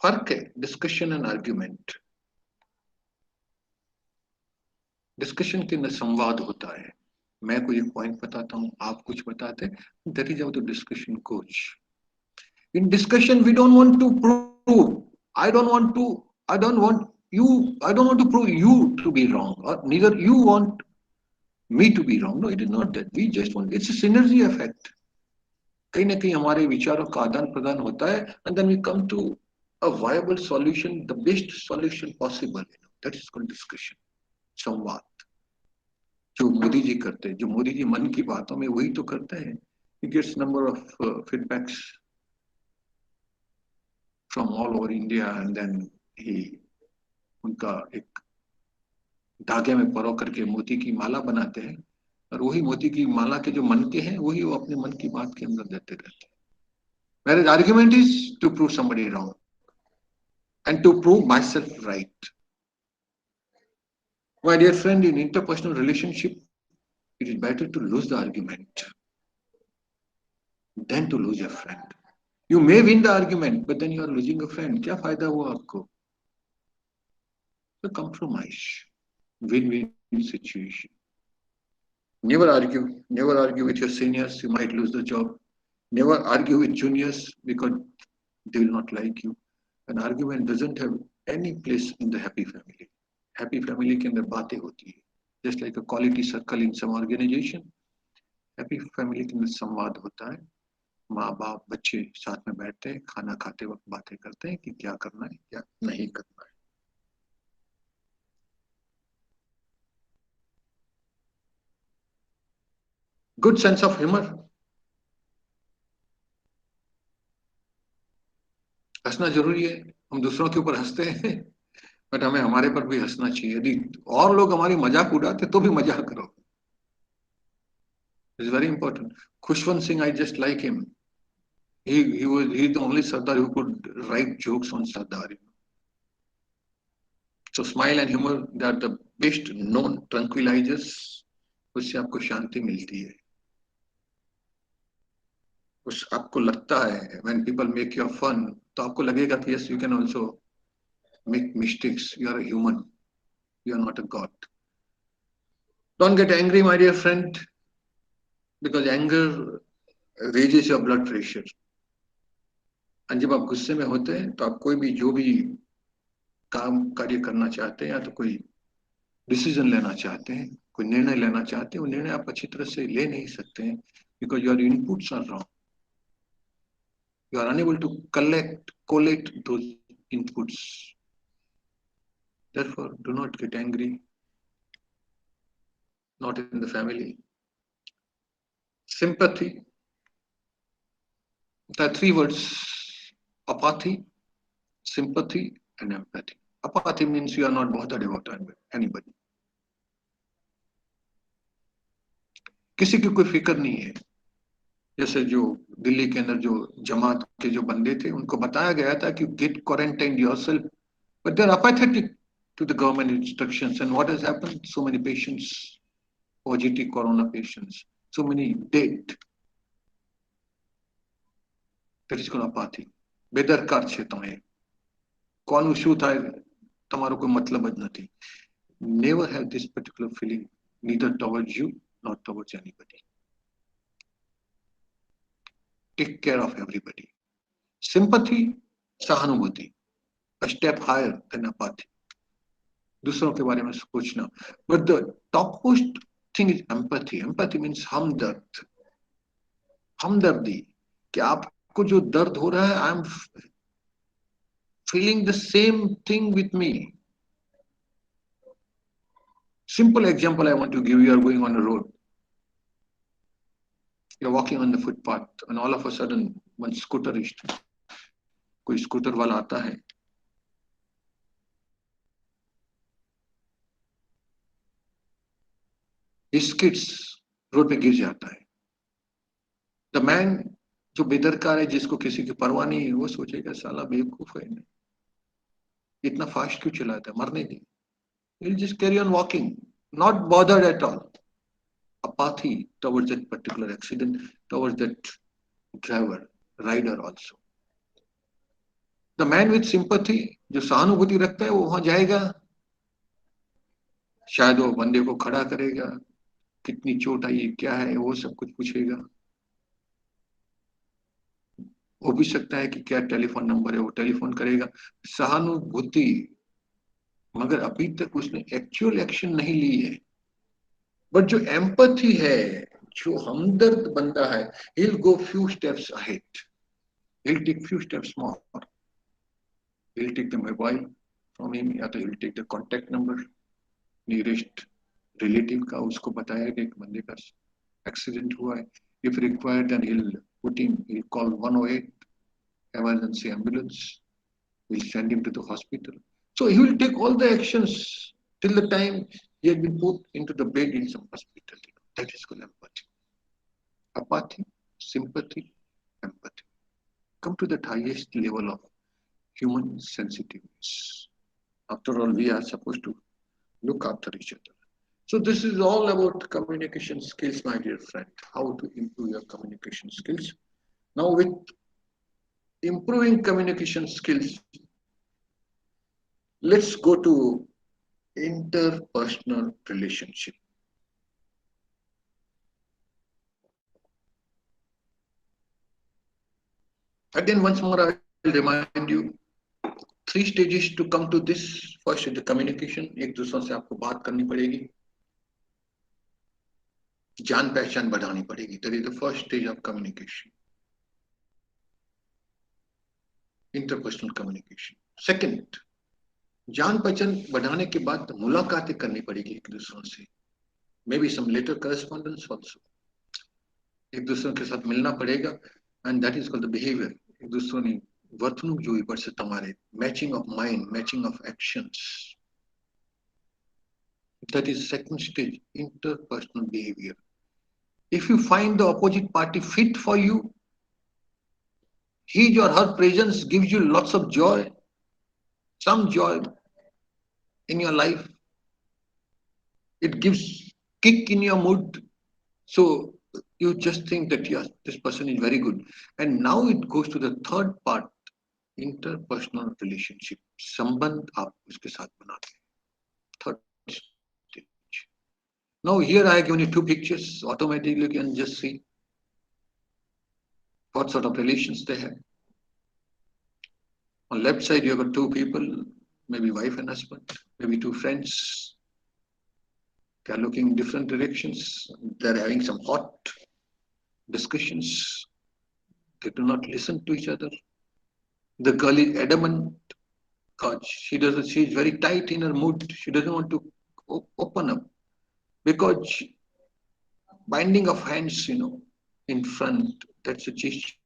फर्क है discussion and argument. Discussion के अंदर संवाद होता है. मैं कोई एक पॉइंट बताता हूं, आप कुछ बताते हैं. That is how the discussion goes. In discussion, we don't want to prove. I don't want to prove you to be wrong, or neither you want me to be wrong. No, it is not that. We just want, it's a synergy effect. कहीं ना कहीं हमारे विचारों का आदान प्रदान होता है, and then we come to a viable solution, the best solution possible. That is called discussion, संवाद. जो मोदी जी करते हैं, जो मोदी जी मन की बातों में वही तो करते हैं. He gets number of feedbacks from all over India, and then he उनका एक धागे में परो करके मोती की माला बनाते हैं, और वही मोती की माला के जो मन के हैं वही वो अपने मन की बात के अंदर देते रहते हैं. Whereas argument is to prove somebody wrong and to prove myself right. My dear friend, in interpersonal relationship, it is better to lose the argument than to lose a friend. You may win the argument, but then you are losing a friend. क्या फायदा हुआ आपको? So compromise, win-win situation. Never argue with your seniors. You might lose the job. Never argue with juniors because they will not like you. An argument doesn't have any place in the happy family. Happy family के अंदर बातें होती है. Just like a quality circle in some organization, happy family के अंदर संवाद होता है. माँ बाप बच्चे साथ में बैठते हैं, खाना खाते वक्त बातें करते हैं कि क्या करना है, क्या नहीं करना है. Good sense of humor. हंसना जरूरी है. हम दूसरों के ऊपर हंसते हैं, बट हमें हमारे पर भी हंसना चाहिए. यदि और लोग हमारी मजाक उड़ाते तो भी मजाक करो. It's very important. Khushwant Singh, I just like him. He's the only Sardar who could write jokes on Sardar. So smile and humor, they are the best known tranquilizers. उससे आपको शांति मिलती है. उस आपको लगता है when people make your fun, तो आपको लगेगा कि yes, you can also make mistakes. You are a human. You are not a god. Don't get angry, my dear friend, because anger raises your blood pressure. और जब आप गुस्से में होते हैं तो आप कोई भी जो भी काम कार्य करना चाहते हैं या तो कोई डिसीजन लेना चाहते हैं, कोई निर्णय लेना चाहते हैं, वो निर्णय आप अच्छी तरह से ले नहीं सकते हैं because your inputs are wrong. You are unable to collect those inputs. Therefore, do not get angry, not in the family. Sympathy. There are three words: apathy, sympathy, and empathy. Apathy means you are not bothered about anybody. किसी की कोई फिक्र नहीं है. जैसे जो दिल्ली के अंदर जो जमात के जो बंदे थे उनको बताया गया था कि get quarantine yourself, but they are apathetic to the government instructions. And what has happened? So many patients, positive corona patients, so many dead. That is called apathy. બેદરકાર છે તમે. કોનું શું થાય તમારો કોઈ મતલબ જ નથી. Never have this particular feeling, neither towards you nor towards anybody. Take care of everybody. Sympathy, सहानुभूति, a step higher than apathy. दूसरों के बारे में सोचना. But the topmost thing is empathy. Empathy means हमदर्द, हमदर्दी, कि आपको जो दर्द हो रहा है, I am feeling the same thing with me. Simple example I want to give. You are going on a road. You're walking on the footpath and all of a sudden one scooter is, कोई scooter वाला आता है. His kids road पे गिर जाता है. The man जो बेदरकार है, जिसको किसी की परवाह नहीं है, वो सोचेगा साला बेवकूफ है, इतना फास्ट क्यों चलाता है, मरने दे. He'll just carry on walking, not bothered at all. Apathy towards that particular accident, towards that driver, rider also. The man with sympathy, जो सहानुभूति रखता है, वो वहां जाएगा, शायद वो बंदे को खड़ा करेगा, कितनी चोट आई, क्या है, वो सब कुछ पूछेगा. हो भी सकता है कि क्या टेलीफोन नंबर है, वो टेलीफोन करेगा. सहानुभूति. मगर अभी तक उसने एक्चुअल एक्शन नहीं ली है. बट जो एम्पैथी है, जो हमदर्द बंदा है, he'll go few steps ahead. He'll take few steps more. He'll take the mobile from him, या तो he'll take the contact number nearest relative का, उसको बताया कि एक बंदे का एक्सीडेंट हुआ है. If required, then he'll call 108 emergency ambulance. He'll send him to the hospital. So he will take all the actions till the time he has been put into the bed in some hospital. That is called empathy. Apathy, sympathy, empathy. Come to that highest level of human sensitiveness. After all, we are supposed to look after each other. So this is all about communication skills, my dear friend. How to improve your communication skills. Now with improving communication skills, let's go to interpersonal relationship. Again, once more, I will remind you, 3 stages to come to this. First is the communication. एक दूसरों से आपको बात करनी पड़ेगी, जान पहचान बढ़ानी पड़ेगी. That is the first stage of communication. Interpersonal communication. Second, जान पहचान बढ़ाने के बाद मुलाकातें करनी पड़ेगी एक दूसरों से. Maybe some later correspondence also. एक दूसरों के साथ मिलना पड़ेगा, and that is called the behavior. एक दूसरों ने वर्तणूक जो ऊपर से तुम्हारे, matching of mind, matching of actions. That is second stage, interpersonal behavior. If you find the opposite party fit for you, his or her presence gives you lots of joy, some joy, in your life. It gives kick in your mood. So you just think that yes, this person is very good. And now it goes to the third part, interpersonal relationship. संबंध आप उसके साथ बनाते हैं. Third stage. Now here I have given you two pictures. Automatically you can just see what sort of relations they have. On left side you have got two people, maybe wife and husband, maybe two friends. They are looking in different directions. They are having some hot discussions. They do not listen to each other. The girl is adamant. God, she doesn't. She is very tight in her mood. She doesn't want to open up because binding of hands, in front. That's a gesture,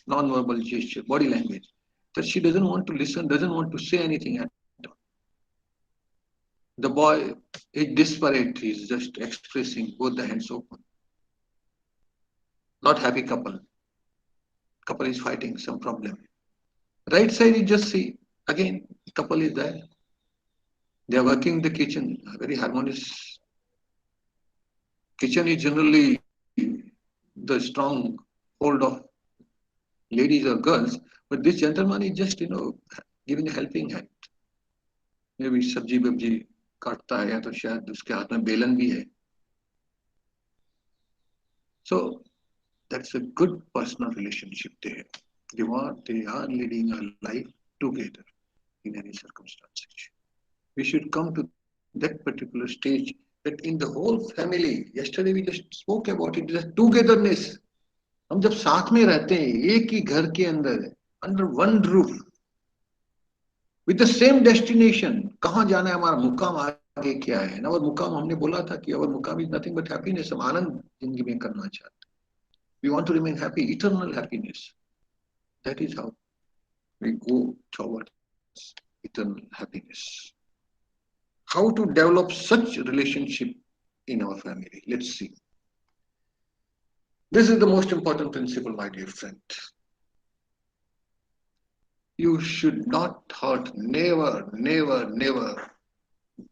non-verbal gesture, body language. That she doesn't want to listen, doesn't want to say anything at all. The boy is desperate. He's just expressing both the hands open. Not happy couple. Couple is fighting some problem. Right side, you just see again, couple is there. They are working in the kitchen, very harmonious. Kitchen is generally the strong hold of ladies or girls, but this gentleman is just, giving a helping hand. Maybe सब्जी वब्जी काटता है या तो शायद उसके हाथ में बेलन भी है. So that's a good personal relationship there. They are leading a life together in any circumstances. We should come to that particular stage that in the whole family, yesterday we just spoke about it, the togetherness. हम जब साथ में रहते हैं एक ही घर के अंदर under one roof with the same destination, कहाँ जाना है हमारा मुकाम आगे क्या है ना. और मुकाम हमने बोला था कि our मुकाम is nothing but happiness. हम आनंद जिंदगी में करना चाहते हैं. We want to remain happy, eternal happiness. That is how we go towards eternal happiness. How to develop such relationship in our family? Let's see. This is the most important principle, my dear friend. You should not hurt, never, never, never,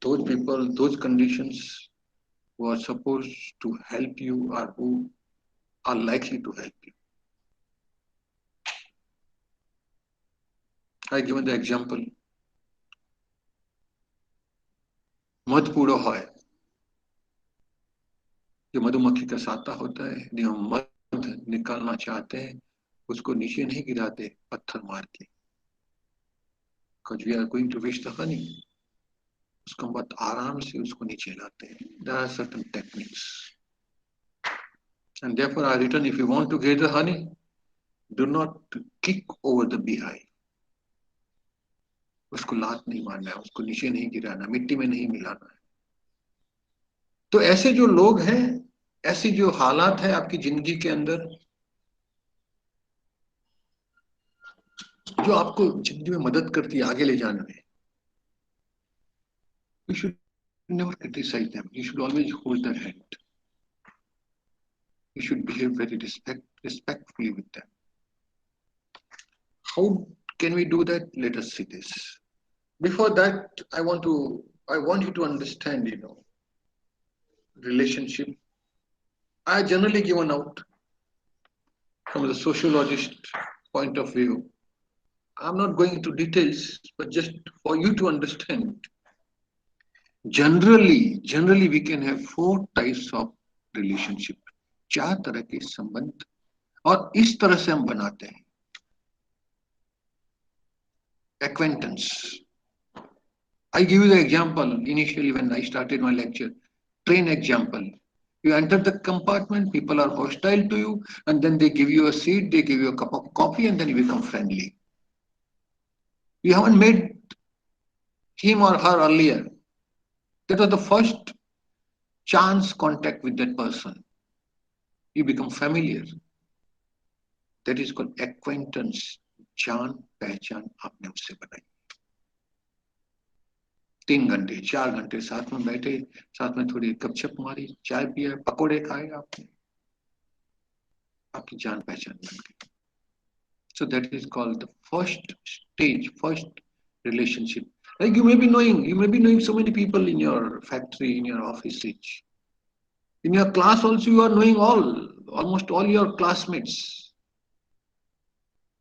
those people, those conditions who are supposed to help you or who are likely to help you. I given the example. मध पूड़ो है. जो मधुमक्खी का साता होता है, यदि हम मध निकालना चाहते हैं, उसको नीचे नहीं गिराते, पत्थर मार के. Because we are going to reach the honey. उसको बहुत आराम से उसको नीचे लाते हैं. There are certain techniques. And therefore I written, if you want to get the honey, do not kick over the beehive. उसको लात नहीं मारना है, उसको नीचे नहीं गिराना, मिट्टी में नहीं मिलाना है. तो ऐसे जो लोग हैं, ऐसी जो हालात है आपकी जिंदगी के अंदर, जो आपको जिंदगी में मदद करती है आगे ले जाने में, you should never criticize them. You should always hold their hand. You should behave very respectfully with them. How can we do that? Let us see this. Before that, I want you to understand, relationship. I generally given out from the sociologist point of view. I'm not going into details, but just for you to understand. Generally we can have 4 types of relationship. 4 तरह के संबंध और इस तरह से हम बनाते हैं. Acquaintance. I give you the example initially when I started my lecture. Train example. You enter the compartment, people are hostile to you, and then they give you a seat, they give you a cup of coffee, and then you become friendly. You haven't met him or her earlier. That was the first chance contact with that person. You become familiar. That is called acquaintance. जान पहचान आपने उससे बनाई. 3 घंटे 4 घंटे साथ में बैठे, साथ में थोड़ी गपशप मारी, चाय पिया, पकोड़े खाए आपने, आपकी जान पहचान बन गई. So that is called the first stage, first relationship. Like you may be knowing so many people in your factory, in your office. In your class also, you are knowing almost all your classmates,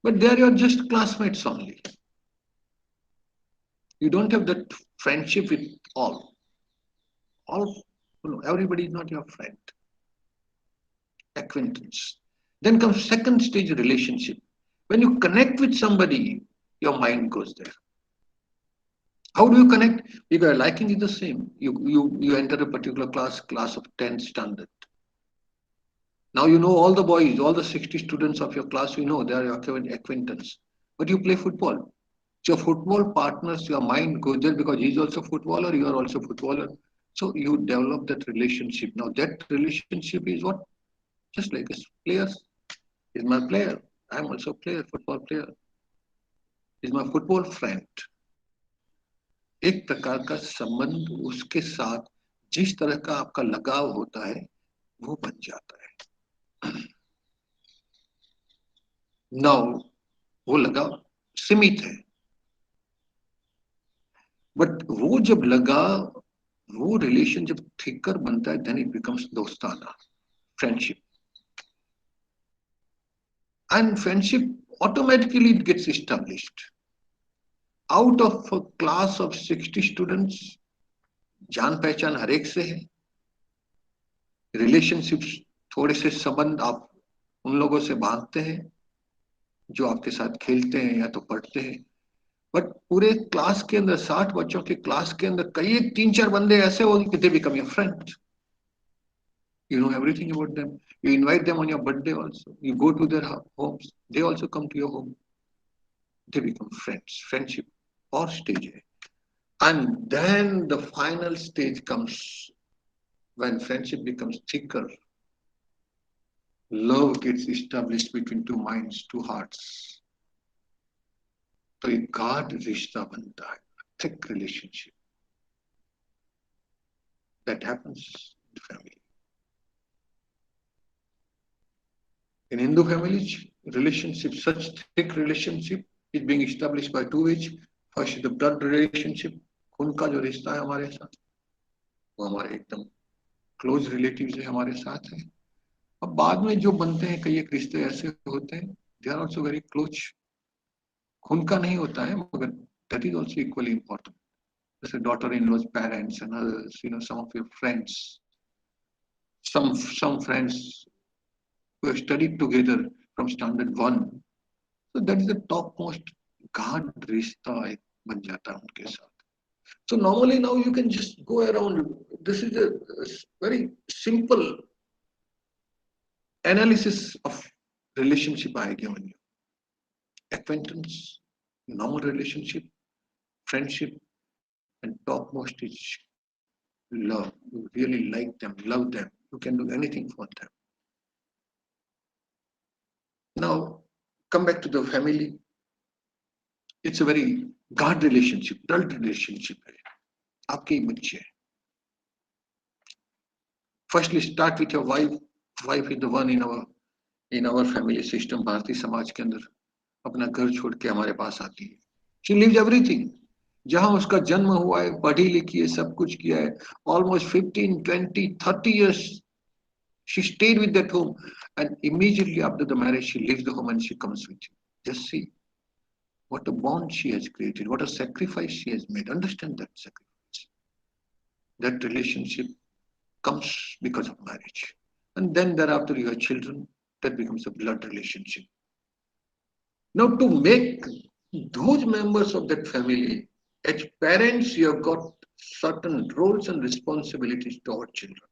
but they are your just classmates only. You don't have that friendship with all. Everybody is not your friend. Acquaintance. Then comes second stage relationship. When you connect with somebody, your mind goes there. How do you connect? Because liking is the same. You enter a particular class of 10th standard. Now you know all the boys, all the 60 students of your class, you know they are your acquaintance. But you play football. So your football partners, your mind goes there because he's also footballer, you are also footballer. So you develop that relationship. Now that relationship is what? Just like a players. He's my player. I'm also a player, football player. He's my football friend. एक प्रकार का संबंध उसके साथ जिस तरह का आपका लगाव होता है वो बन जाता है. नाउ वो लगाव सीमित है, बट वो जब वो रिलेशन जब थिकर बनता है, देन इट बिकम्स दोस्ताना, friendship. And friendship automatically it gets established. Out of a class of 60 students, जान पहचान हर एक से है. रिलेशनशिप्स थोड़े से संबंध आप उन लोगों से बांधते हैं जो आपके साथ खेलते हैं या तो पढ़ते हैं. बट पूरे क्लास के अंदर 60 बच्चों के क्लास के अंदर कई 3-4 बंदे ऐसे हो कि they become your friend. You know everything about them. You invite them on your birthday also. You go to their homes. They also come to your home. They become friends. Friendship or stage. And then the final stage comes when friendship becomes thicker. Love gets established between two minds, two hearts. तो एक गाढ़ रिश्ता बनता है, thick relationship. That happens in the family. In Hindu families, relationship, such thick relationship is being established by two ways. First is the blood relationship. खून का जो रिश्ता है हमारे साथ, वो हमारे एकदम क्लोज रिलेटिव्स है, हमारे साथ है. अब बाद में जो बनते हैं कई एक रिश्ते ऐसे होते हैं, they are also very close. खून का नहीं होता है, मगर that is also equally important. जैसे daughter in laws parents and others, some of your friends, some friends who have studied together from standard 1. So that is the topmost guard rishta ban jata hai unke sath. So normally now you can just go around. This is a very simple analysis of relationship I have given you. Acquaintance, normal relationship, friendship, and topmost is love. You really like them, love them. You can do anything for them. Now, come back to the family. It's a very guard relationship, adult relationship. आपके ही बच्चे हैं. Firstly, start with your wife. Wife is the one in our family system. Bharatiya Samaj के अंदर अपना घर छोड़ के हमारे पास आती है. She leaves everything. जहां उसका जन्म हुआ है, पढ़ी लिखी है, सब कुछ किया है. Almost 15, 20, 30 years she stayed with that home, and immediately after the marriage she leaves the home and she comes with you. Just see what a bond she has created, what a sacrifice she has made. Understand that sacrifice. That relationship comes because of marriage. And then thereafter you have children, that becomes a blood relationship. Now to make those members of that family, as parents, you have got certain roles and responsibilities toward children.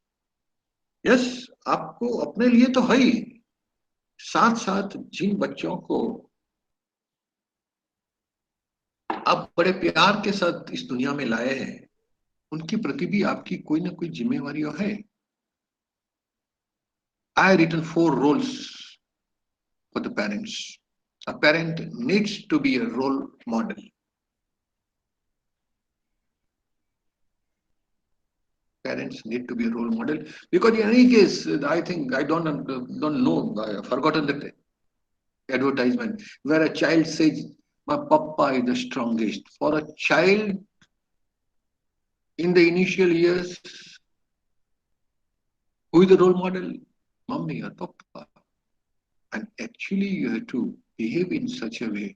Yes, आपको अपने लिए तो है ही, साथ साथ जिन बच्चों को आप बड़े प्यार के साथ इस दुनिया में लाए हैं, उनकी प्रति भी आपकी कोई ना कोई जिम्मेवारी है. I have written 4 roles for the parents. A parent needs to be a role model. Parents need to be a role model because in any case, I think I don't know. I have forgotten that advertisement where a child says, "My papa is the strongest." For a child, In the initial years, who is the role model? Mommy or papa. And actually, you have to behave in such a way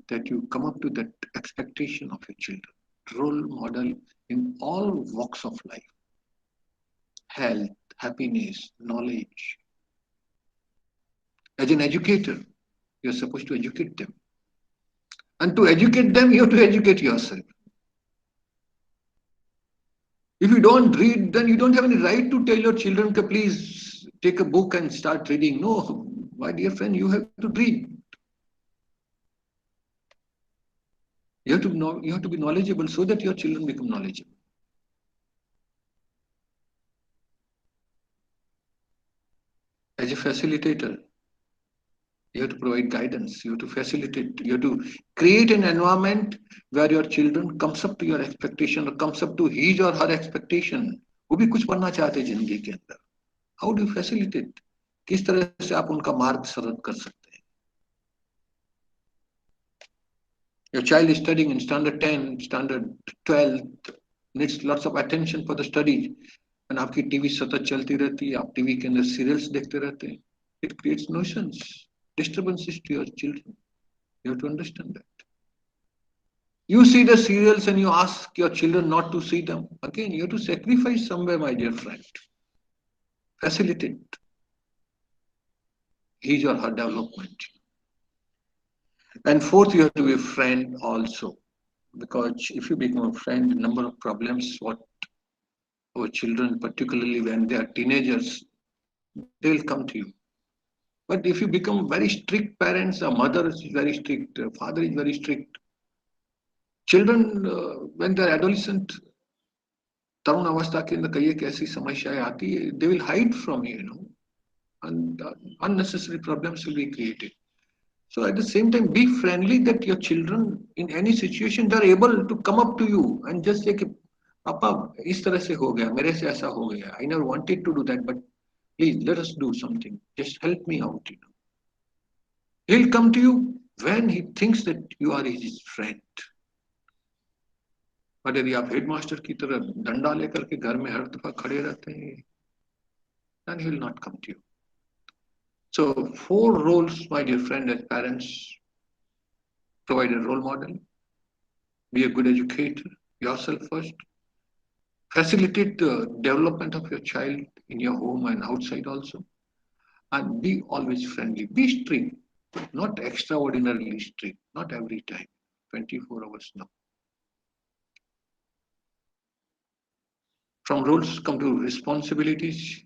that you come up to that expectation of your children. Role model in all walks of life, health, happiness, knowledge. As an educator, you're supposed to educate them. And to educate them, you have to educate yourself. If you don't read, then you don't have any right to tell your children to please take a book and start reading. No, my dear friend, you have to read. You have to know, you have to be knowledgeable so that your children become knowledgeable. As a facilitator, you have to provide guidance, you have to facilitate, you have to create an environment where your children comes up to your expectation or comes up to his or her expectation. वो भी कुछ बनना चाहते हैं जिंदगी के अंदर. How do you facilitate? किस तरह से आप उनका मार्ग सरल कर सकते हैं? Your child is studying in standard 10, standard 12, needs lots of attention for the studies. And आपकी टीवी सतत चलती रहती है, आप टीवी के अंदर सीरियल्स देखते रहते हैं. It creates nuisance, disturbances to your children. You have to understand that. You see the serials and you ask your children not to see them. Again, you have to sacrifice somewhere, my dear friend. Facilitate his or her development. And fourth, you have to be a friend also. Because if you become a friend, a number of problems what our children, particularly when they are teenagers, they will come to you. But if you become very strict parents, a mother is very strict, a father is very strict, children, when they're adolescent, तरुण अवस्था के अंदर कई एक ऐसी समस्याएं आती है, they will hide from you, and unnecessary problems will be created. So at the same time, be friendly that your children in any situation they are able to come up to you and just say कि पापा इस तरह से हो गया, मेरे से ऐसा हो गया. I never wanted to do that, but please let us do something. Just help me out. He'll come to you when he thinks that you are his friend. और यदि आप हेडमास्टर की तरह डंडा लेकर के घर में हर दफा खड़े रहते हैं, then he will not come to you. So 4 roles, my dear friend, as parents: provide a role model, be a good educator yourself first, facilitate the development of your child in your home and outside also, and be always friendly. Be strict, but not extraordinarily strict, not every time, 24 hours, no. From roles come to responsibilities.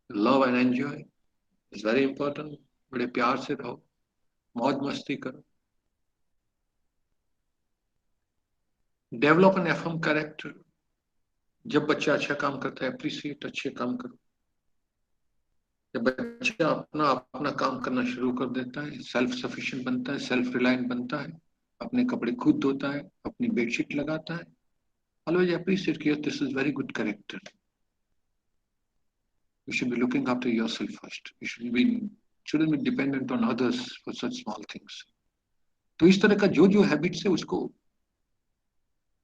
Love and enjoy is very important. बड़े प्यार से रहो, मौज मस्ती करो. Develop and affirm character. जब बच्चा अच्छा काम करता है, appreciate, अच्छे काम करो. जब बच्चा अपना अपना काम करना शुरू कर देता है, सेल्फ सफिशिएंट बनता है, सेल्फ रिलायंट बनता है, अपने कपड़े खुद धोता है, अपनी बेडशीट लगाता है, always appreciate that this is very good character. You should be looking after yourself first. You shouldn't be dependent on others for such small things. तो इस तरह का जो जो हैबिट्स है उसको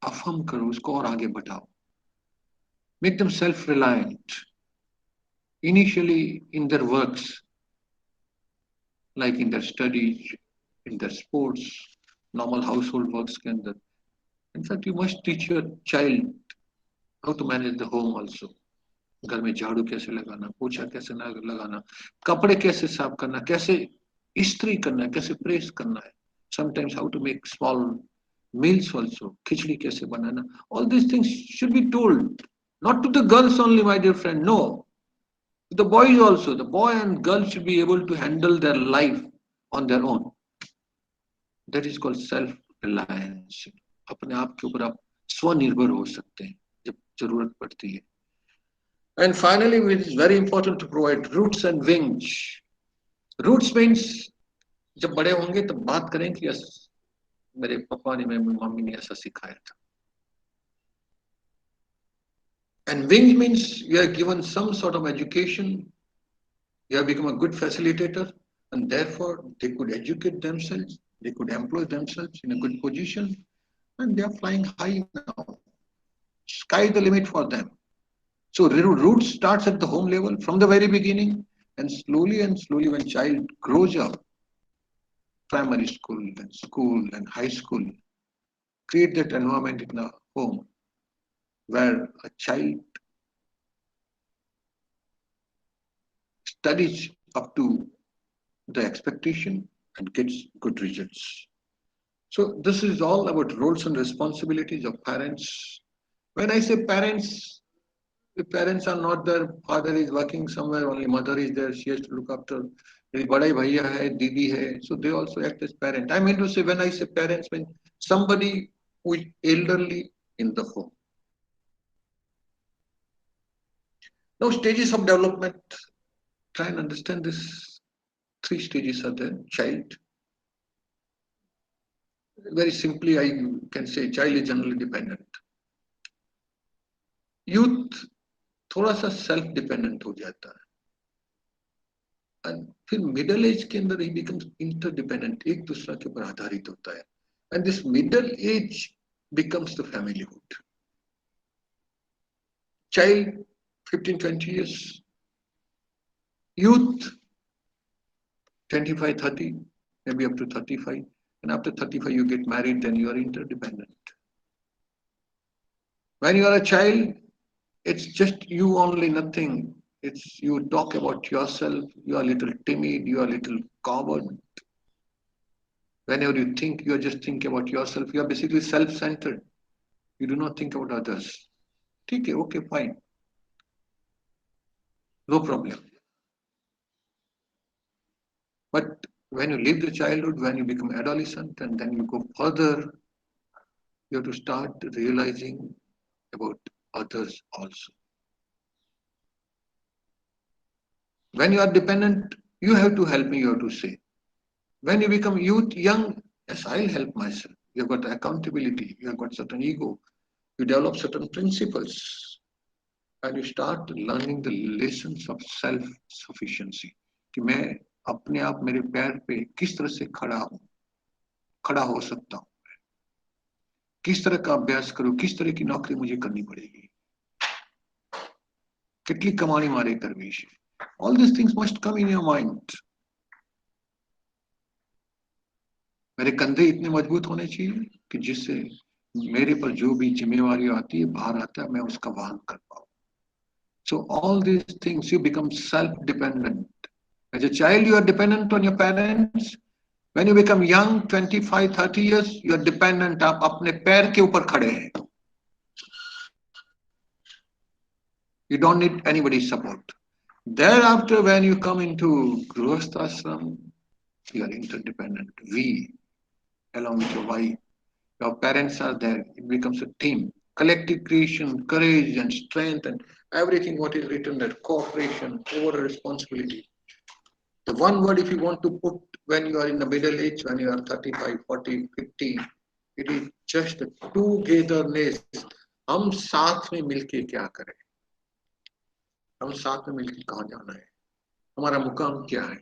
अफर्म करो, उसको और आगे बढ़ाओ. Make them self-reliant. Initially in their works, like in their studies, in their sports, normal household works के अंदर. In fact, you must teach your child how to manage the home also. घर में झाड़ू कैसे लगाना, पोछा कैसे लगाना, कपड़े कैसे साफ करना, कैसे इस्त्री करना है, कैसे प्रेस करना है. Sometimes how to make small meals also, खिचड़ी कैसे बनाना. All these things should be told, not to the girls only, my dear friend. No, the boys also. The boy and girl should be able to handle their life on their own. That is called self-reliance. अपने आप के ऊपर आप स्वनिर्भर हो सकते हैं जब जरूरत पड़ती है. And finally, it is very important to provide roots and wings. Roots means जब बड़े होंगे तब बात करें कि मेरे पापा ने, मेरी मम्मी ने ऐसा सिखाया था. And wings means you are given some sort of education, you have become a good facilitator, and therefore they could educate themselves, they could employ themselves in a good position, and they are flying high now. Sky the limit for them. So root starts at the home level from the very beginning, and slowly when child grows up, primary school and high school, create that environment in the home where a child studies up to the expectation and gets good results. So this is all about roles and responsibilities of parents. When I say parents, the parents are not there, father is working somewhere, only mother is there, she has to look after. Bada bhaiya hai, didi hai, so they also act as parent. I mean to say, when I say parents, when somebody who is elderly in the home. Now, stages of development, try and understand this. Three stages are there. Child. Very simply, I can say child is generally dependent. Youth थोड़ा सा self dependent हो जाता है. And फिर middle age के अंदर he becomes interdependent, एक दूसरे के ऊपर आधारित होता है. And this middle age becomes the familyhood. Child 15-20 years, youth 25-30, maybe up to 35, and after 35 you get married, then you are interdependent. When you are a child, it's just you only, nothing. It's you talk about yourself, you are a little timid, you are a little coward. Whenever you think, you are just thinking about yourself. You are basically self-centered. You do not think about others. Okay, fine. No problem. But when you leave the childhood, when you become adolescent, and then you go further, you have to start realizing about others also. When you are dependent, you have to help me, you have to say. When you become young, yes, I'll help myself. You've got accountability, you have got certain ego, you develop certain principles, and you start learning the lessons of self-sufficiency. कि मैं अपने आप मेरे पैर पे किस तरह से खड़ा हो सकता हूँ, किस तरह का अभ्यास करूँ, किस तरह की नौकरी मुझे करनी पड़ेगी, कितनी कमानी मारे करनी है. All these things must come in your mind. मेरे कंधे इतने मजबूत होने चाहिए कि जिससे मेरे पर जो भी जिम्मेवारी आती है, भार आता है, मैं उसका वहन कर पाऊं. So all these things, you become self-dependent. As a child, you are dependent on your parents. When you become young, 25, 30 years, you are dependent. आप अपने पैर के ऊपर खड़े हैं. You don't need anybody's support. Thereafter, when you come into Grihastha Ashram, you are interdependent. We, along with your wife, your parents are there. It becomes a team. Collective creation, courage and strength and everything what is written there, cooperation, over responsibility. The one word if you want to put when you are in the middle age, when you are 35, 40, 50, it is just the togetherness. हम साथ में मिलके क्या करें, हम साथ में मिलके कहाँ जाना है, हमारा मुकाम क्या है.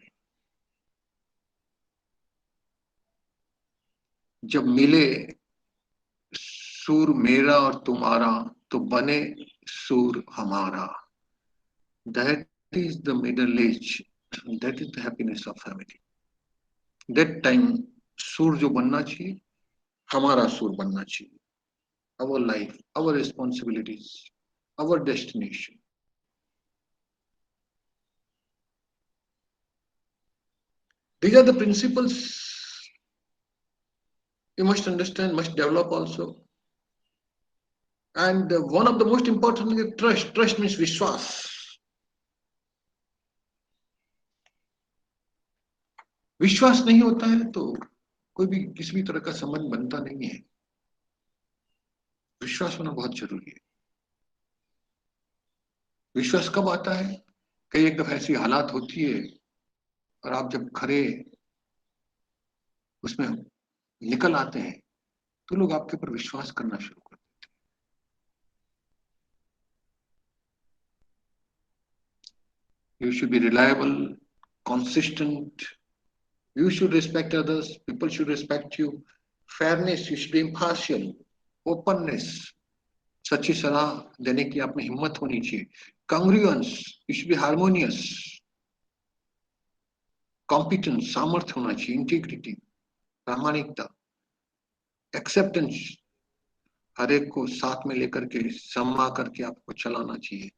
जब मिले सूर मेरा और तुम्हारा तो बने सूर हमारा. That is the middle age. That is the happiness of family. That time सूर जो बनना चाहिए, हमारा सूर बनना चाहिए. Our life, our responsibilities, our destination. These are the principles you must understand, must develop also. And one of the most important is trust. Trust means Vishwas. विश्वास नहीं होता है तो कोई भी किसी भी तरह का संबंध बनता नहीं है. विश्वास होना बहुत जरूरी है. विश्वास कब आता है, कई एक दफा ऐसी हालात होती है और आप जब खरे उसमें निकल आते हैं तो लोग आपके ऊपर विश्वास करना शुरू कर देते हैं. You should be reliable, consistent. You should respect others. People should respect you. Fairness, you should be impartial. Openness. सच्ची सलाह देने की आप में हिम्मत होनी चाहिए. Congruence, you should be harmonious. Competence, सामर्थ्य होना चाहिए. Integrity, प्रामाणिकता. Acceptance, हर एक को साथ में लेकर के सम्मा करके आपको चलाना चाहिए.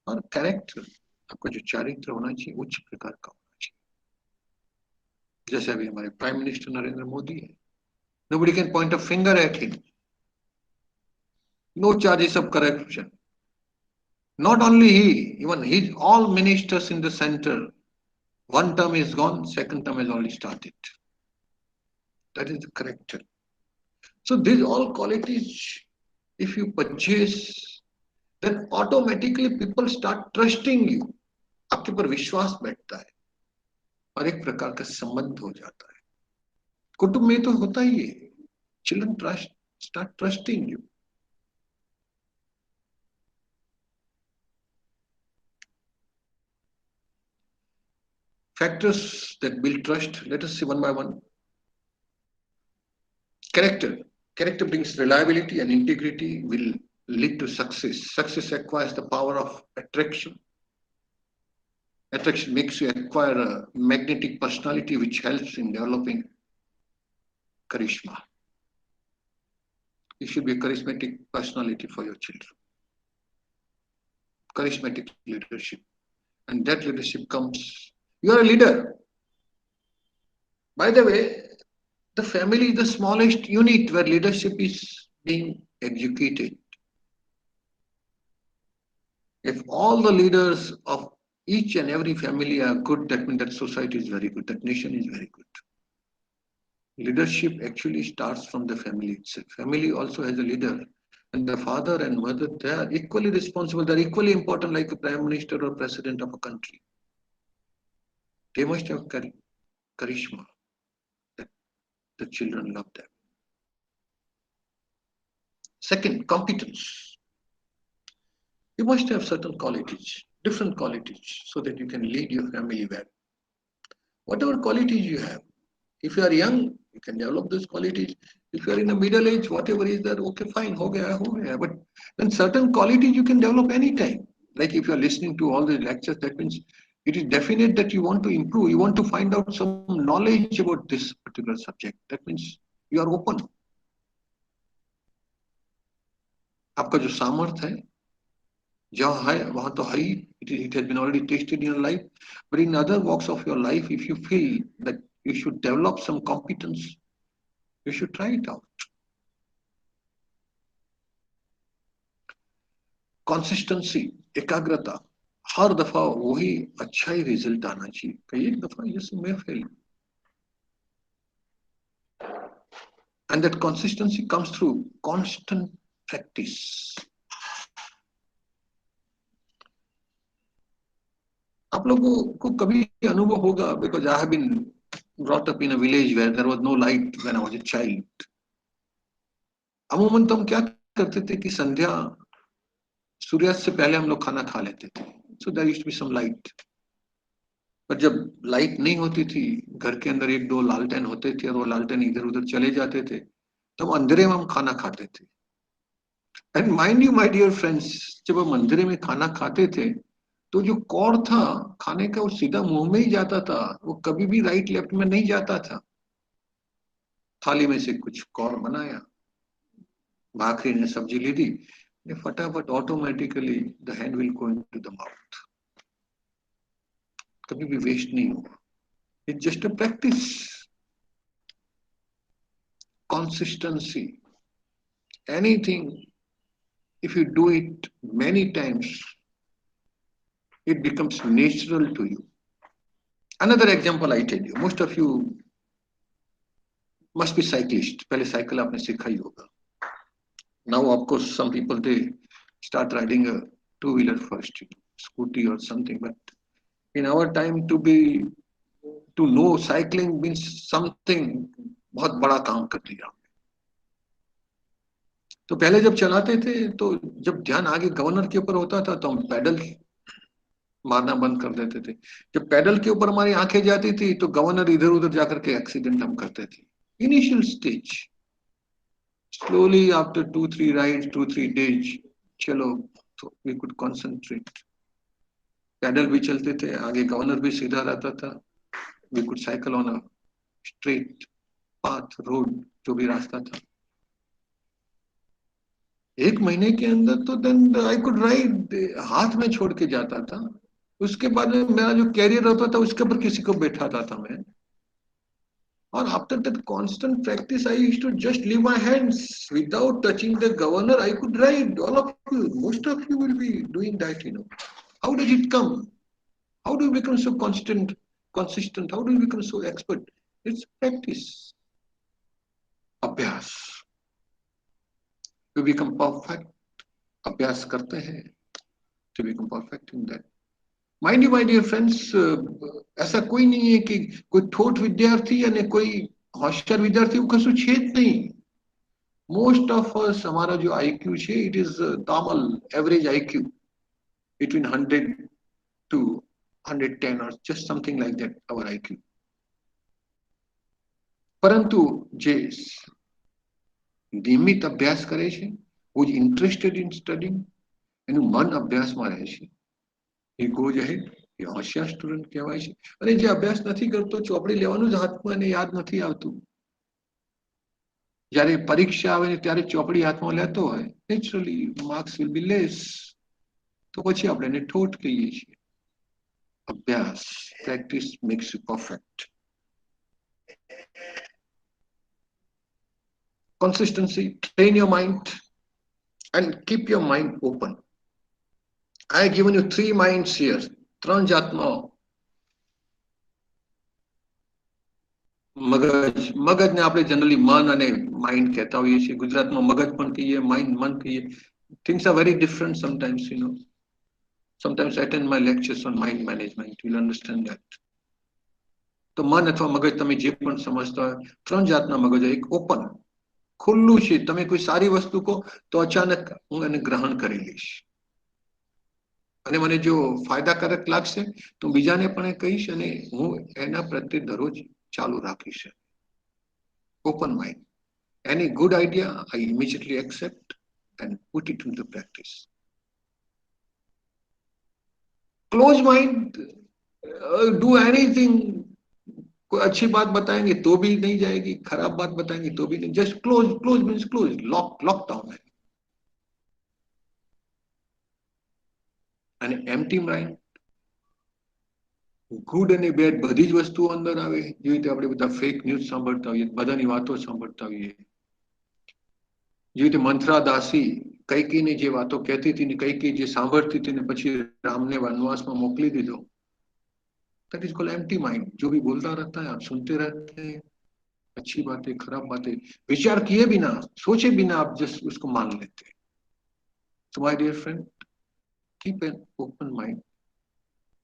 और कैरेक्टर, आपका जो चारित्र होना चाहिए उच्च प्रकार का होना चाहिए. जैसे अभी हमारे प्राइम मिनिस्टर नरेंद्र मोदी है. Nobody can point a finger at him. No charges of corruption. Not only he, even his all ministers in the center. One term is gone, second term has already started. That is the character. So these all qualities, if you purchase, then automatically people start trusting you. आपके ऊपर विश्वास बैठता है और एक प्रकार का संबंध हो जाता है. कुटुंब में तो होता ही है. Children start trusting you. Factors that build trust, let us see one by one. Character. Character brings reliability and integrity will lead to success. Success acquires the power of attraction. Attraction makes you acquire a magnetic personality which helps in developing charisma. You should be a charismatic personality for your children. Charismatic leadership. And that leadership comes, you are a leader. By the way, the family is the smallest unit where leadership is being executed. If all the leaders of each and every family are good, that means that society is very good, that nation is very good. Leadership actually starts from the family itself. Family also has a leader. And the father and mother, they are equally responsible, they are equally important like a prime minister or president of a country. They must have charisma, that the children love them. Second, competence. You must have certain qualities, different qualities, so that you can lead your family well. Whatever qualities you have, if you are young, you can develop those qualities. If you are in a middle age, whatever is that, okay, fine, ho gaya. But then certain qualities you can develop anytime. Like if you are listening to all the lectures, that means it is definite that you want to improve. You want to find out some knowledge about this particular subject. That means you are open. आपका जो सामर्थ्य है, जहाँ है वहाँ तो है ही. It has been already tasted in your life. But in other walks of your life, if you feel that you should develop some competence, you should try it out. Consistency, एकाग्रता, हर दफा वही अच्छा ही रिजल्ट आना चाहिए. कई एक दफा ये सब मैं fail. And that consistency comes through constant practice. आप लोगों को कभी अनुभव होगा, because I have been brought up in a village where there was no light when I was a child. अमूमन तो हम क्या करते थे कि संध्या सूर्यास्त से पहले हम लोग खाना खा लेते थे. So there used to be some light. पर जब लाइट नहीं होती थी, घर के अंदर एक दो लालटेन होते थे और वो लालटेन इधर उधर चले जाते थे, तब अंधेरे में हम खाना खाते थे. And mind you my dear friends, जब हम अंधेरे में खाना खाते थे तो जो कौर था खाने का वो सीधा मुंह में ही जाता था. वो कभी भी राइट लेफ्ट में नहीं जाता था. थाली में से कुछ कौर बनाया, भाखरी ने सब्जी ली दी, फटाफट automatically the hand will go into the mouth. कभी भी वेस्ट नहीं हुआ. It's just a practice. Consistency. Anything, if you do it many times, it becomes natural to you. Another example I tell you, most of you must be cyclist. पहले cycle आपने सीखा ही होगा. Now of course some people they start riding a two-wheeler first, scooty or something. But in our time to know cycling means something बहुत बड़ा काम कर लिया. तो पहले जब चलाते थे तो जब ध्यान आगे गवर्नर के ऊपर होता था तो हम पैडल मारना बंद कर देते थे. जब पैडल के ऊपर हमारी आंखें जाती थी तो गवर्नर इधर उधर जाकर के एक्सीडेंट हम करते थे. Initial stage, slowly after 2-3 rides, 2-3 days, चलो, तो वी कुड कॉन्सेंट्रेट। पैदल भी चलते थे, आगे गवर्नर भी सीधा रहता था। We could cycle on a straight path, road, जो भी रास्ता था। एक महीने के अंदर तो देन आई कुड राइड, हाथ में छोड़ के जाता था। उसके बाद में मेरा जो कैरियर होता था उसके ऊपर किसी को बैठाता था मैं। और after that constant practice I used to just leave my hands without touching the governor, I could ride. All of you, most of you will be doing that, how does it come? How do you become so consistent? How do you become so expert? It's practice, अभ्यास। You become perfect, अभ्यास करते हैं to become perfect in that. Mind you, my dear friends, ऐसा कोई नहीं है कि कोई ठोठ विद्यार्थी या कोई होशियार विद्यार्थी को कશું છે જ नहीं। मोस्ट ऑफ अस, हमारा जो आईक्यू છે, it is normal average IQ between 100 to 110 or just something like that, our IQ. પરંતુ જે નિયમિત અભ્યાસ કરે છે, who is interested in studying, એનું મન અભ્યાસમાં રહે છે, he goes ahead, એ હોશિયાર સ્ટુડન્ટ કહેવાય છે। અને જે અભ્યાસ નથી કરતો, ચોપડી લેવાનું જ હાથમાં એને યાદ નથી આવતું, જ્યારે પરીક્ષા આવે ને ત્યારે ચોપડી હાથમાં લેતો હોય, naturally marks will be less, તો પછી આપણે એને ઠોઠ કહીએ છીએ। અભ્યાસ, practice makes you perfect. Consistency, train your mind and keep your mind open. I have given you 3 minds here. ત્રણ જાતનો મગજ, મગજને આપણે જનરલી મન અને માઇન્ડ કહેતા હોઈએ છીએ। ગુજરાતમાં મગજ પણ કહીએ, માઇન્ડ મન કહીએ। Things are very different sometimes, Sometimes I attend my lectures on mind management. You'll understand that. તો મન અથવા મગજ તમે જે પણ સમજતા હોય, ત્રણ જાતના મગજ। એક ઓપન, ખુલ્લું છે, તમે કોઈ સારી વસ્તુ કહો તો અચાનક હું એને ગ્રહણ કરી લઈશ, અને મને જો ફાયદાકારક લાગશે તો બીજાને પણ કહીશ, અને હું એના પ્રત્યે દરરોજ ચાલુ રાખીશ। Open mind, any good idea I immediately accept and put it into practice. Closed mind, do anything, कोई अच्छी बात बताएंगे तो भी नहीं जाएगी, खराब बात बताएंगे तो भी नहीं, just close. Close means close, lockdown है। અને એમ્પ્ટી માઇન્ડ, ગુડ અને બેડ બધી જ વસ્તુઓ અંદર આવે। જેવી રીતે આપણે બધા ફેક ન્યૂઝ સાંભળતા હોઈએ, બધાની વાતો સાંભળતા હોઈએ, જેવી રીતે મંથરા દાસી કૈકેયીને જે વાતો કહેતી હતી ને કૈકેયી જે સાંભળતી હતી ને પછી રામને વનવાસમાં મોકલી દીધો, that is called empty mind. जो भी बोलता रहता है आप सुनते रहते हैं, अच्छी बातें खराब बातें विचार किए बिना, सोचे बिना आप जस्ट उसको मान लेते हैं। So my dear friend, keep an open mind,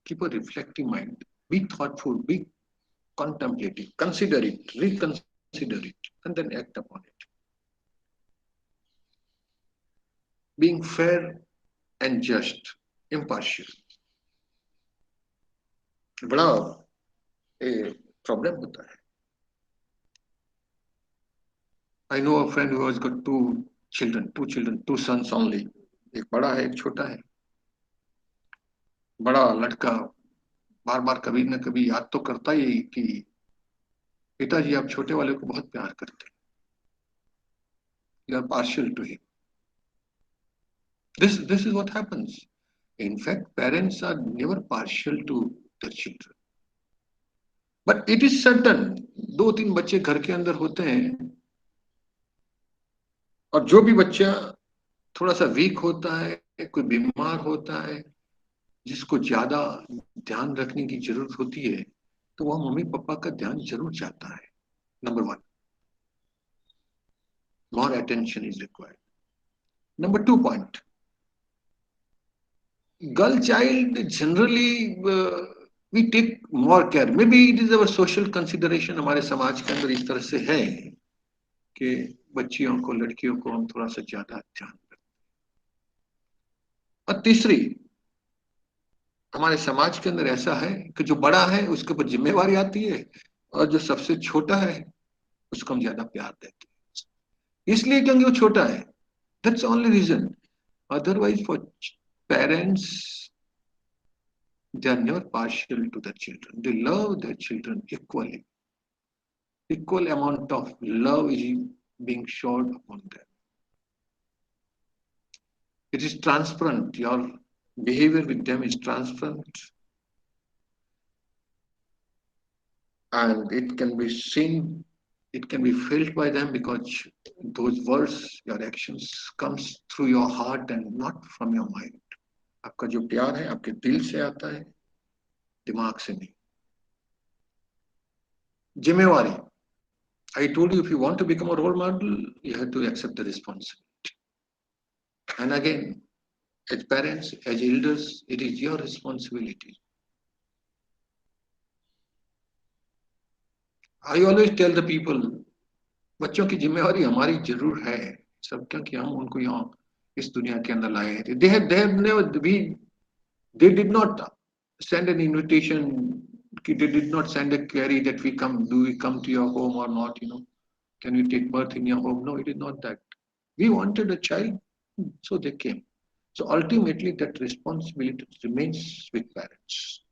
keep a reflective mind, be thoughtful, be contemplative, consider it, reconsider it, and then act upon it. Being fair and just, impartial. बड़ा problem होता है। I know a friend who has got two children, two sons only. एक बड़ा है, एक छोटा है। बड़ा लड़का बार बार कभी न कभी याद तो करता ही कि पिताजी आप छोटे वाले को बहुत प्यार करते हैं, you are partial to him. This is what happens. In fact, parents are never partial to their children. But it is certain, 2-3 बच्चे घर के अंदर होते हैं, और जो भी बच्चा थोड़ा सा वीक होता है, कोई बीमार होता है, जिसको ज्यादा ध्यान रखने की जरूरत होती है, तो वह मम्मी पापा का ध्यान जरूर चाहता है। Number 1, more attention is required. Number 2 point, girl child generally we take more care. Maybe it is our social consideration, हमारे समाज के अंदर इस तरह से है कि बच्चियों को, लड़कियों को हम थोड़ा सा ज्यादा ध्यान रखते हैं। और तीसरी, हमारे समाज के अंदर ऐसा है कि जो बड़ा है उसके ऊपर जिम्मेवारी आती है, और जो सबसे छोटा है उसको हम ज्यादा प्यार देते हैं, इसलिए क्योंकि वो छोटा है। That's only reason. Otherwise, for parents, they are never partial to their children. They love their children equally. Equal amount of love is being showered upon them. It is transparent. Your behavior with them is transparent, and it can be seen, it can be felt by them because those words, your actions comes through your heart and not from your mind. आपका जो प्यार है आपके दिल से आता है, दिमाग से नहीं. जिम्मेवारी. I told you, if you want to become a role model, you have to accept the responsibility. And again, as parents, as elders, it is your responsibility. I always tell the people, बच्चों की जिम्मेवारी हमारी जरूर है सब, क्योंकि हम उनको यहाँ इस दुनिया के अंदर लाए थे. They did not send an invitation. They did not send a query that do we come to your home or not? Can we take birth in your home? No, it is not that. We wanted a child, so they came. So ultimately, that responsibility remains with parents.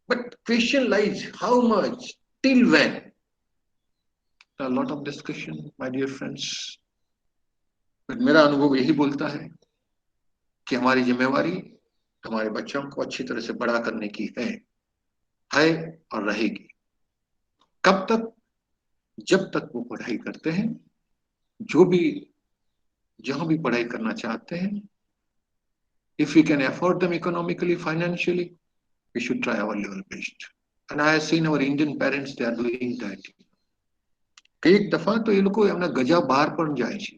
But question lies, how much, till when? A lot of discussion, my dear friends. But मेरा अनुभव यही बोलता है कि हमारी जिम्मेवारी हमारे बच्चों को अच्छी तरह से बड़ा करने की है और रहेगी. कब तक? जब तक वो पढ़ाई करते हैं, जो भी जहां भी पढ़ाई करना चाहते हैं. If we can afford them economically, financially, we should try our level best. And I have seen our Indian parents, they are doing that. એક દફા તો એ લોકો એમના ગજા બહાર પણ જાય છે,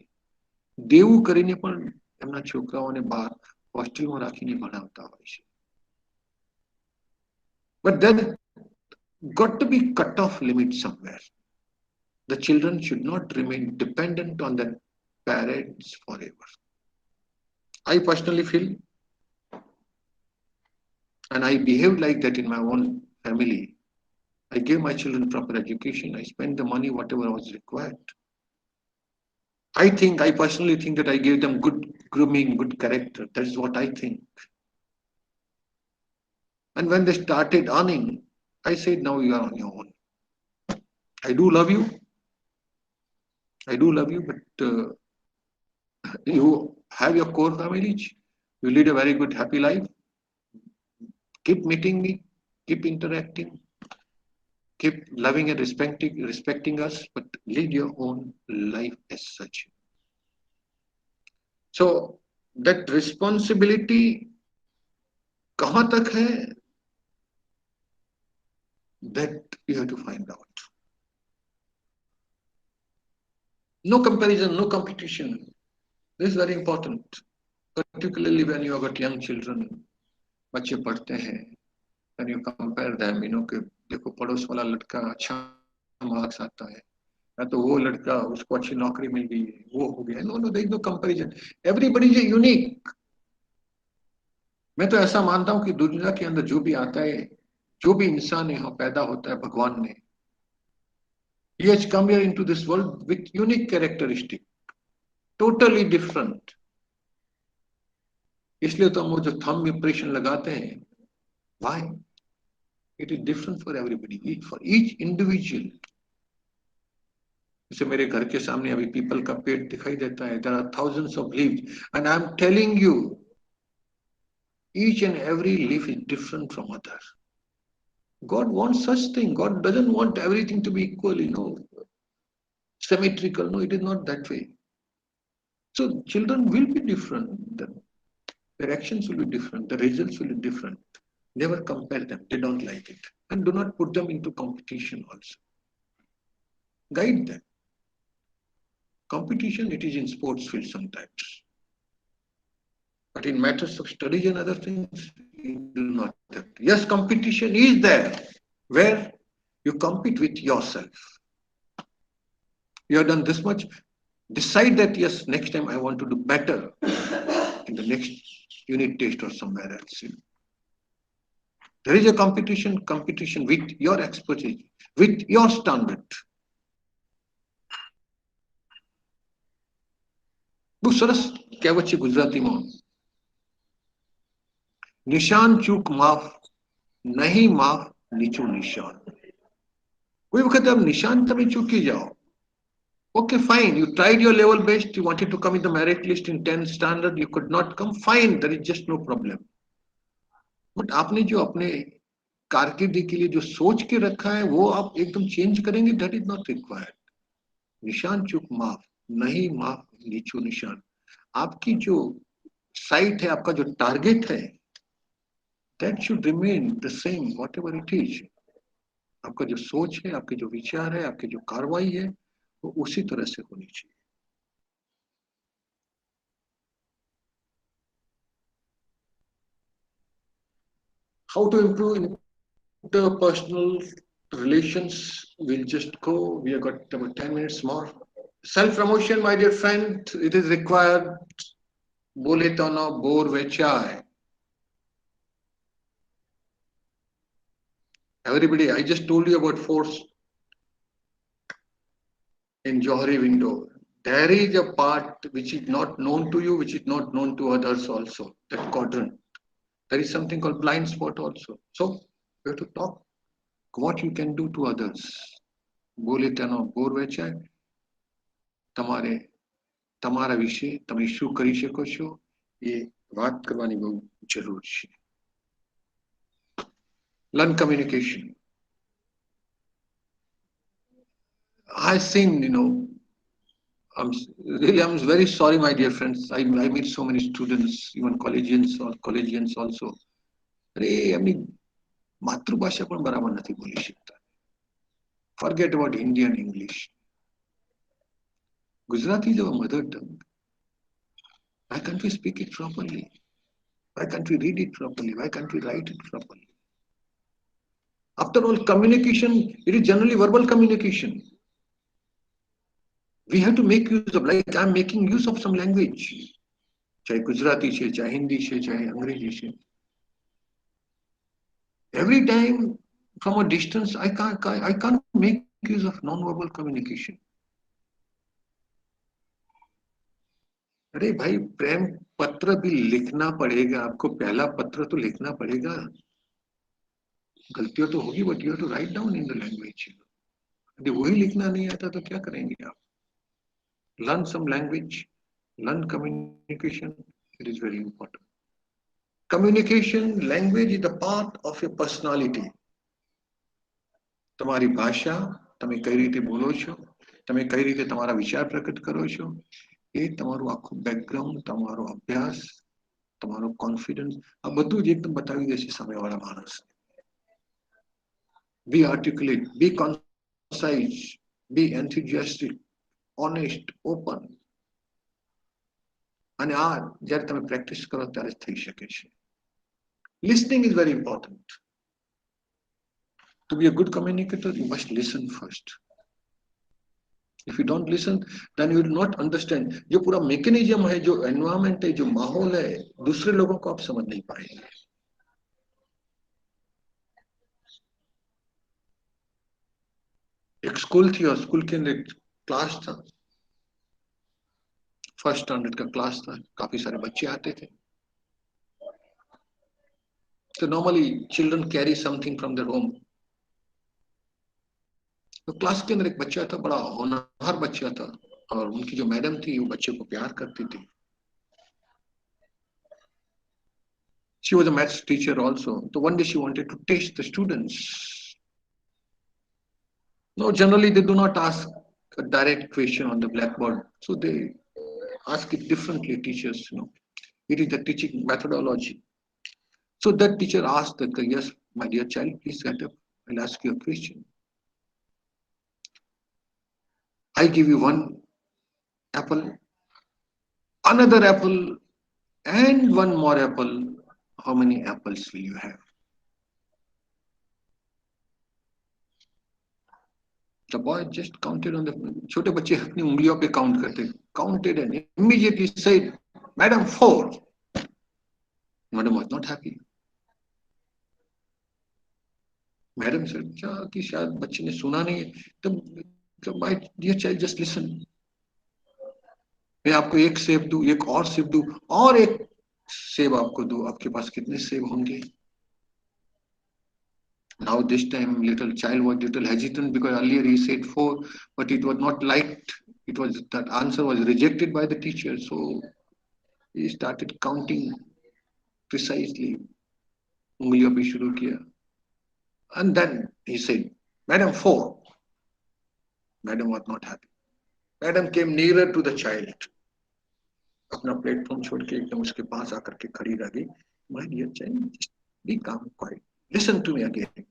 દેવું કરીને પણ એમના છોકરાઓને બહાર હોસ્ટેલમાં રાખીને ભણાવતા હોય છે. But then got to be cut off limit somewhere. The children should not remain dependent on their parents forever. I personally feel, and I behaved like that in my own family. I gave my children proper education. I spent the money whatever was required. I personally think that I gave them good grooming, good character. That is what I think. And when they started earning, I said, now you are on your own. I do love you. I do love you, but you have your core families. You lead a very good, happy life. Keep meeting me, keep interacting, keep loving and respecting us, but lead your own life as such. So that responsibility कहाँ तक है, that you have to find out. No comparison, no competition. This is very important, particularly when you have got young children. बच्चे पढ़ते हैं, and you compare them, कि देखो पड़ोस वाला लड़का अच्छा मार्क्स आता है, या तो वो लड़का उसको अच्छी नौकरी मिल गई है, वो हो गया. No there is no comparison. Everybody is unique. मैं तो ऐसा मानता हूं कि दुनिया के अंदर जो भी आता है, जो भी इंसान यहाँ पैदा होता है, भगवान ने, he has come here into this world with unique characteristic, totally different. इसलिए तो हम वो जो थंब इंप्रेशन लगाते हैं, why? It is different for everybody, for each individual. जैसे मेरे घर के सामने अभी पीपल का पेड़ दिखाई देता है. There are thousands of leaves, and I am telling you, each and every leaf is different from other. God wants such thing. God doesn't want everything to be equal, symmetrical. No, it is not that way. So children will be different. Their actions will be different. The results will be different. Never compare them. They don't like it. And do not put them into competition also. Guide them. Competition, it is in sports field sometimes. But in matters of studies and other things, you do not have. Yes, competition is there, where you compete with yourself. You have done this much. Decide that, yes, next time I want to do better in the next unit test or somewhere else. There is a competition with your expertise, with your standard. બહુ સરસ કહેવત છે ગુજરાતીમાં, નિશાન ચૂક માફ, નહીં માફ નીચું નિશાન. કોઈ વખતે આમ નિશાન તમે ચૂકી જાઓ. Okay, fine. You tried your level best. You wanted to come in the merit list in 10th standard. You could not come. Fine. There is just no problem. But आपने जो अपने कारकिर्दी के लिए जो सोच के रखा है वो आप एकदम चेंज करेंगे, दैट इज नॉट रिक्वायर्ड. निशान चूक माफ, नहीं माफ नीचू निशान. आपकी जो साइट है, आपका जो टारगेट है, that should remain the same what ever it is. आपका जो सोच है, आपके जो विचार है, आपकी जो कार्रवाई है, वो उसी तरह से होनी चाहिए. How to improve interpersonal relations? We'll just go. We have got about 10 minutes more. Self promotion, my dear friend, it is required. Bole to na bore vechai. Everybody, I just told you about force in Johari window. There is a part which is not known to you, which is not known to others also, that quadrant. There is something called blind spot also. So you have to talk what you can do to others. બોલે તેનો બોર વેચાય. તમારે તમારા વિશે તમે શું કરી શકો છો એ વાત કરવાની બહુ જરૂર છે. Learn communication. I seen, I'm I'm very sorry, my dear friends. I meet so many students, even collegians also. અરે એમની માતૃભાષા પણ બરાબર નથી બોલી શકતા. Forget about Hindi and English. Gujarati is our mother tongue. Why can't we speak it properly? Why can't we read it properly? Why can't we write it properly? After all, communication, it is generally verbal communication. We have to make use of, like I'm making use of some language. चाहे गुजराती છે, चाहे हिंदी છે, चाहे अंग्रेजी છે. Every time from a distance, I can't make use of non-verbal communication. अरे भाई, प्रेम पत्र भी लिखना पड़ेगा आपको. पहला पत्र तो लिखना पड़ेगा. गलतियां तो होगी, but you have to write down in the language. यदि वही लिखना नहीं आता तो क्या करेंगे आप? Learn some language, learn communication. It is very important. Communication, language is a part of your personality. તમારી ભાષા, તમે કઈ રીતે બોલો છો, તમે કઈ રીતે તમારા વિચાર પ્રકટ કરો છો, એ તમારું આખું બેકગ્રાઉન્ડ, તમારો અભ્યાસ, તમારો કોન્ફિડન્સ, આ બધું જ એકદમ બતાવી દેશે સામેવાળા માણસ. Be articulate, be concise, be enthusiastic, honest, open. અને આ જ્યારે તમે પ્રેક્ટિસ કરો ત્યારે જ થઈ શકે છે. Listening is very important. To be a good communicator, you must listen first. If you don't listen, then you will not understand. जो पूरा मैकेनिज्म है, जो एनवायरमेंट है, जो माहौल है, दूसरे लोगों को आप समझ नहीं पाएंगे. एक स्कूल थी और स्कूल के अंदर एक क्लास था. फर्स्ट स्टैंडर्ड का क्लास था. काफी सारे बच्चे आते थे. So normally children carry something from their home. तो क्लास के अंदर एक बच्चा था, बड़ा होनहार बच्चा था, और उनकी जो मैडम थी वो बच्चे को प्यार करती थी. She was a maths teacher also. So one day she wanted to test the students. No, generally they do not ask a direct question on the blackboard. So they ask it differently, teachers. It is the teaching methodology. So that teacher asked that, yes, my dear child, please get up. I'll ask you a question. I give you one apple, another apple, and one more apple. How many apples will you have? The boy just counted on the. छोटे बच्चे अपनी उंगलियों पे count करते. Counted and immediately said, "Madam, 4." Madam was not happy. Madam said, कि शायद बच्चे ने सुना नहीं है. तो my dear child, just listen. मैं आपको एक सेब दूं, एक और सेब दूं, और एक सेब आपको दूं, आपके पास कितने सेब होंगे? Now this time little child was little hesitant because earlier he said four, but it was not liked. It was that answer was rejected by the teacher. So he started counting precisely. उंगलियों पे शुरू किया. And then he said, Madam, four. Madam was not happy. Madam came nearer to the child. अपना platform छोड़ के एकदम उसके पास आकर के खड़ी रह गई. My dear child, just be calm, quiet. Listen to me again.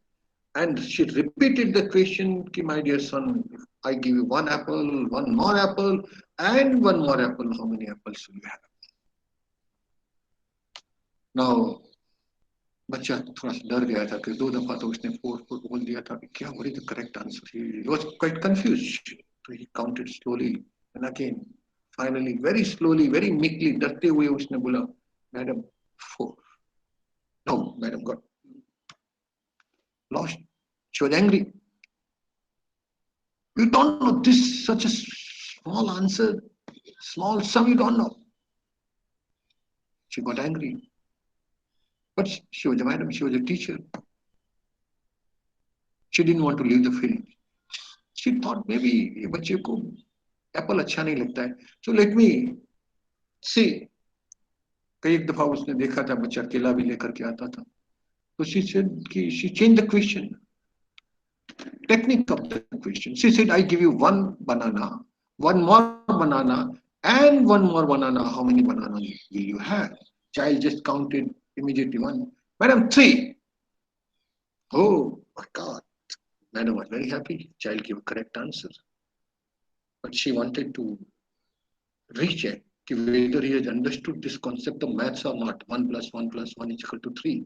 And she repeated the question, ki, my dear son, if I give you one apple, one more apple, and one more apple, how many apples will you have? Now, बच्चा थोड़ा सा डर गया था कि दो दफा तो उसने फोर फोर बोल दिया था. क्या what is the correct answer? He was quite confused. So he counted slowly and again. Finally, very slowly, very meekly, डरते हुए उसने बोला, Madam, four. No, Madam got lost. She was angry. You don't know this, such a small answer, small sum, you don't know. She got angry. But she was a madam, she was a teacher. She didn't want to leave the field. She thought maybe ये बच्चे को Apple अच्छा नहीं लगता है. So let me see. कई एक दफा उसने देखा था बच्चा केला भी लेकर के आता था. तो she said कि she changed the question, technique of the question. She said, I give you one banana, one more banana, and one more banana. How many bananas will you have? Child just counted immediately one. Madam, three. Oh my God. Madam was very happy. Child gave correct answer. But she wanted to recheck whether he has understood this concept of maths or not. 1 plus 1 is equal to 3.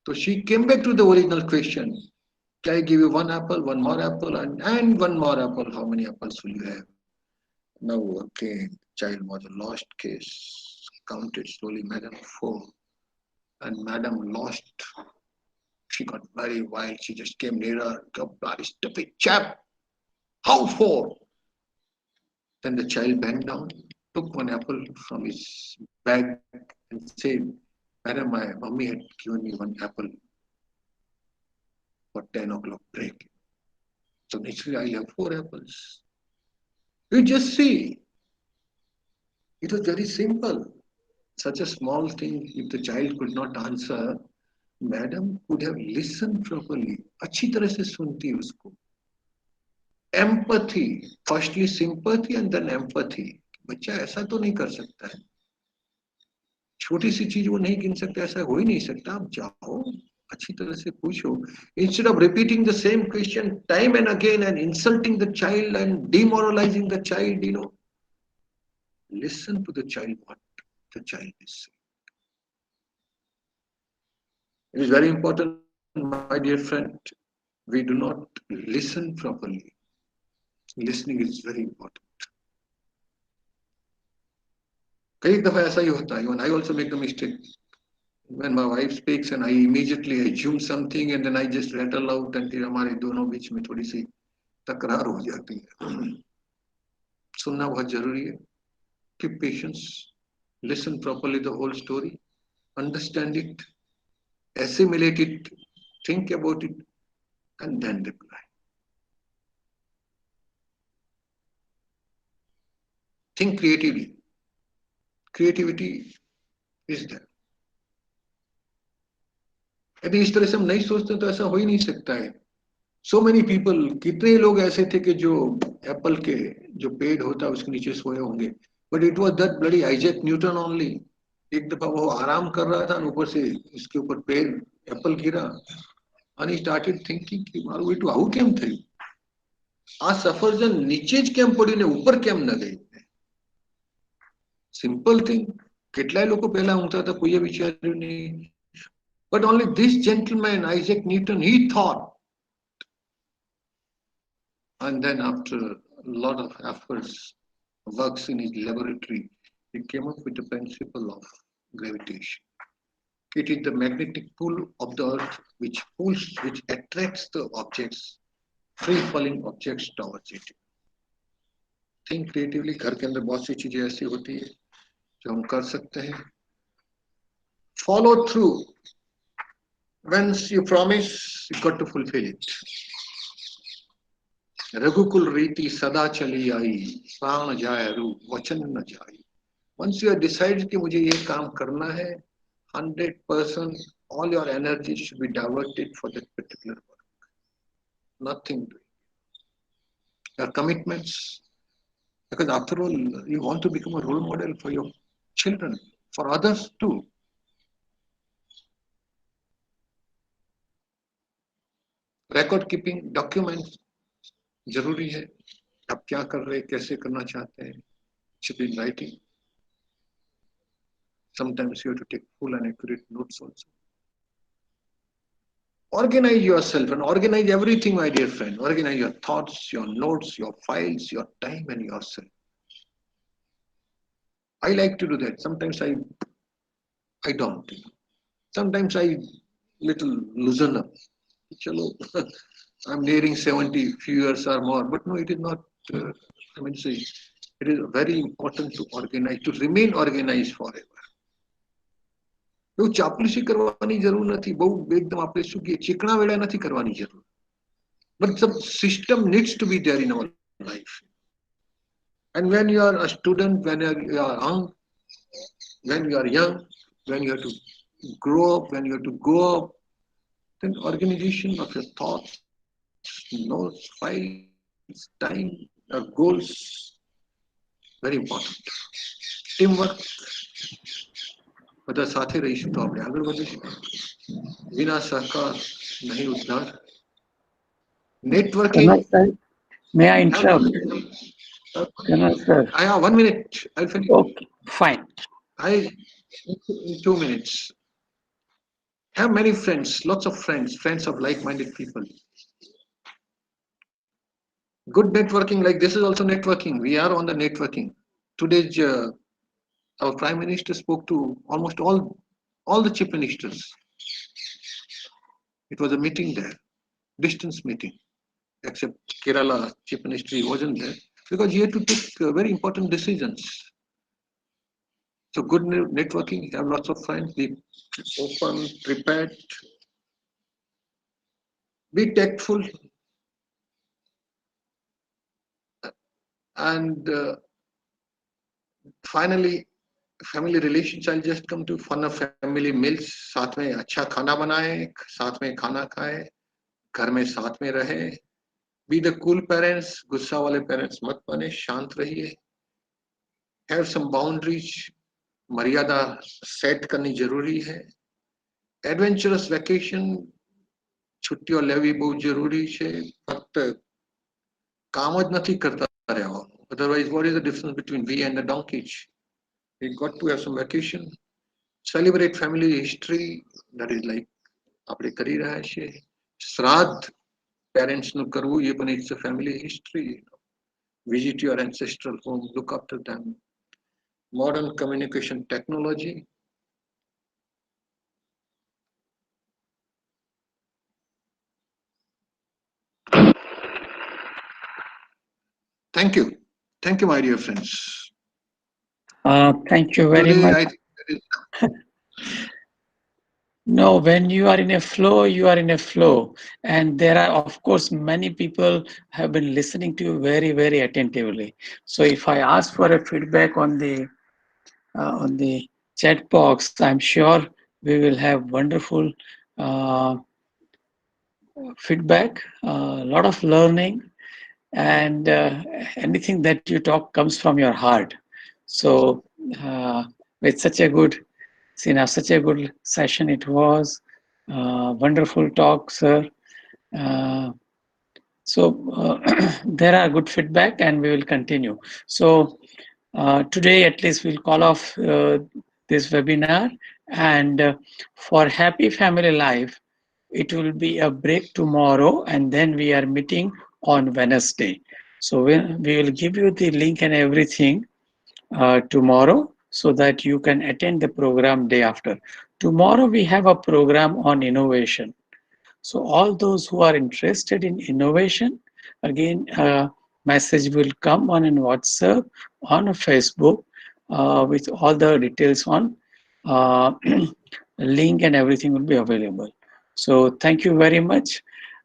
So she came back to the original question. Can I give you one apple, one more apple, and one more apple? How many apples will you have? Now again, child was a lost case. Counted slowly, Madam, four. And Madam lost. She got very wild. She just came nearer. Bloody stupid chap. How four? Then the child bent down, took one apple from his bag and said, Madam, my mummy had given me one apple for 10 o'clock break. So naturally I have four apples. You just see, it was very simple. Such a small thing, if the child could not answer, madam could have listened properly. अच्छी तरह से सुनती उसको. Empathy, firstly sympathy and then empathy. बच्चा ऐसा तो नहीं कर सकता है. छोटी सी चीज वो नहीं गिन सकता, ऐसा हो ही नहीं सकता. आप जाओ अच्छी तरह से पूछो. Instead of repeating the same question time and again and insulting the child and demoralizing the child, listen to the child, what the child is saying. It is very important, my dear friend, we do not listen properly. Listening is very important. कई दफा ऐसा ही होता है. Even I also make the mistake. When my wife speaks and I immediately assume something and then I just rattle out and फिर हमारे दोनों बीच में थोड़ी सी तकरार हो जाती है. सुनना बहुत जरूरी है. Keep patience. Listen properly the whole story. Understand it. Assimilate it. Think about it. And then reply. Think creatively. Creativity is there. यदि इस तरह से हम नहीं सोचते तो ऐसा हो ही नहीं सकता है. सो मेनी पीपल, कितने लोग ऐसे थे कि जो एप्पल के जो पेड़ होता है उसके नीचे सोए होंगे. But it was that bloody Isaac Newton only. एक दफा वो आराम कर रहा था, ऊपर से इसके ऊपर पेड़ एप्पल गिरा. and he started thinking कि મારું બેટું આવું કેમ થયું? આ સફરજન નીચે જ કેમ પડ્યું ને ઉપર કેમ ન ગઈ? Simple thing. કેટલાય લોકો પહેલા ઊંઘતા હતા, કોઈએ વિચાર્યું નહીં. But only this gentleman, Isaac Newton, he thought. And then after a lot of efforts, works in his laboratory, he came up with the principle of gravitation. It is the magnetic pull of the earth which pulls, which attracts the objects, free falling objects towards it. Think creatively. घर के अंदर बहुत सी चीजें ऐसी होती है जो हम कर सकते हैं। Follow through. Once you promise, you got to fulfill it. रघुकुल रीति सदा चली आई, प्राण जाए रूप वचन न जाई। Once you have decided कि मुझे ये काम करना है, 100% all your energy should be diverted for that particular work. Nothing doing. Your commitments, because after all, you want to become a role model for your children, for others too. Record keeping, documents जरूरी है। आप क्या कर रहे हैं, कैसे करना चाहते हैं, should be in writing. Sometimes you have to take full and accurate notes also. Organize yourself and organize everything, my dear friend. Organize your thoughts, your notes, your files, your time, and yourself. I like to do that. Sometimes I don't. Sometimes I little loosen up. Chalo, I'm nearing 70, few years or more. But no, it is not. I mean, say, it is very important to organize, to remain organized forever. એવું ચાપલુસી કરવાની જરૂર નથી, બહુ એકદમ આપણે શું કહીએ ચીકણા વેળા નથી કરવાની જરૂર. But some system needs to be there in our life. And when you are a student, when you are young, when you are young, when you have to grow up, when you have to go up, then organization of your thoughts, notes, files, time, goals, very important. Teamwork. બધા સાથે રહીશું તો આપણે આગળ વધીશું. વિના સહકાર નહીં ઉદ્ધાર. Networking. May I interrupt? Sir. I have 1 minute. I'll finish. Okay, fine. In 2 minutes. Have many friends, lots of friends of like-minded people. Good networking, like this is also networking. We are on the networking. Today's our Prime Minister spoke to almost all the chief ministers. It was a meeting there, distance meeting, except Kerala chief minister wasn't there because he had to take very important decisions. So good networking, have lots of friends, be open, prepared, be tactful, and finally family relations. I'll just come to fun of family meals. साथ में अच्छा खाना बनाए, साथ में खाना खाए, घर में साथ में रहे. Be the cool parents, गुस्सा वाले parents मत बने, शांत रहिए. Have some boundaries, मर्यादा सेट करनी जरूरी है. Adventurous vacation, छुट्टियों लेवी बहुत जरूरी है. फक्त काम જ નથી કરતા રહેવાનું. Otherwise, what is the difference between we and the donkeys? We got to have some vacation. Celebrate family history. That is like આપણે કરી રહ્યા છીએ. શ્રાદ્ધ parents નું કરવું, એ પણ it's a family history. Visit your ancestral home, look after them. Modern communication technology. Thank you. Thank you, my dear friends. Thank you very Today, much. I think that is... No, when you are in a flow, you are in a flow. And there are, of course, many people have been listening to you very, very attentively. So if I ask for a feedback on the chat box, I'm sure we will have wonderful feedback, a lot of learning, and anything that you talk comes from your heart. So with such a good, such a good session it was. Wonderful talk, sir. So there are good feedback and we will continue. So today at least we'll call off this webinar, and for Happy Family Life, it will be a break tomorrow, and then we are meeting on Wednesday. So we will give you the link and everything tomorrow so that you can attend the program day after. Tomorrow we have a program on innovation. So all those who are interested in innovation, again, message will come on in WhatsApp, on Facebook, with all the details on link, and everything will be available. So thank you very much.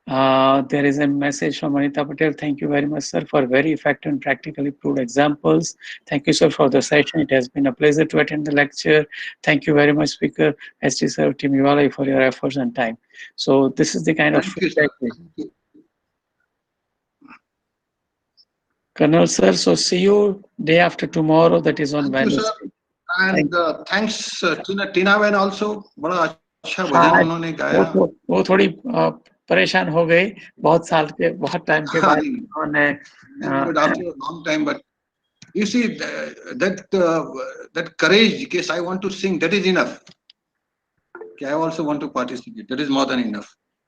There is a message from Anita Patel. Thank you very much, sir, for very effective and practically proved examples. Thank you, sir, for the session. It has been a pleasure to attend the lecture. Thank you very much, Speaker ST Sir, Team Yuvalai, for your efforts and time. So this is the kind of Thank you, sir. feedback. Colonel sir, so see you day after tomorrow, that is on Thank you, sir. Wednesday. And thanks Tina Ben also. बड़ा अच्छा भजन हाँ, उन्होंने गाया. वो थोड़ी परेशान हो गई बहुत साल के बहुत टाइम के बाद उन्होंने But after a long time, but you see that courage, in case I want to sing, that is enough. Okay, I also want to participate. That is more than enough.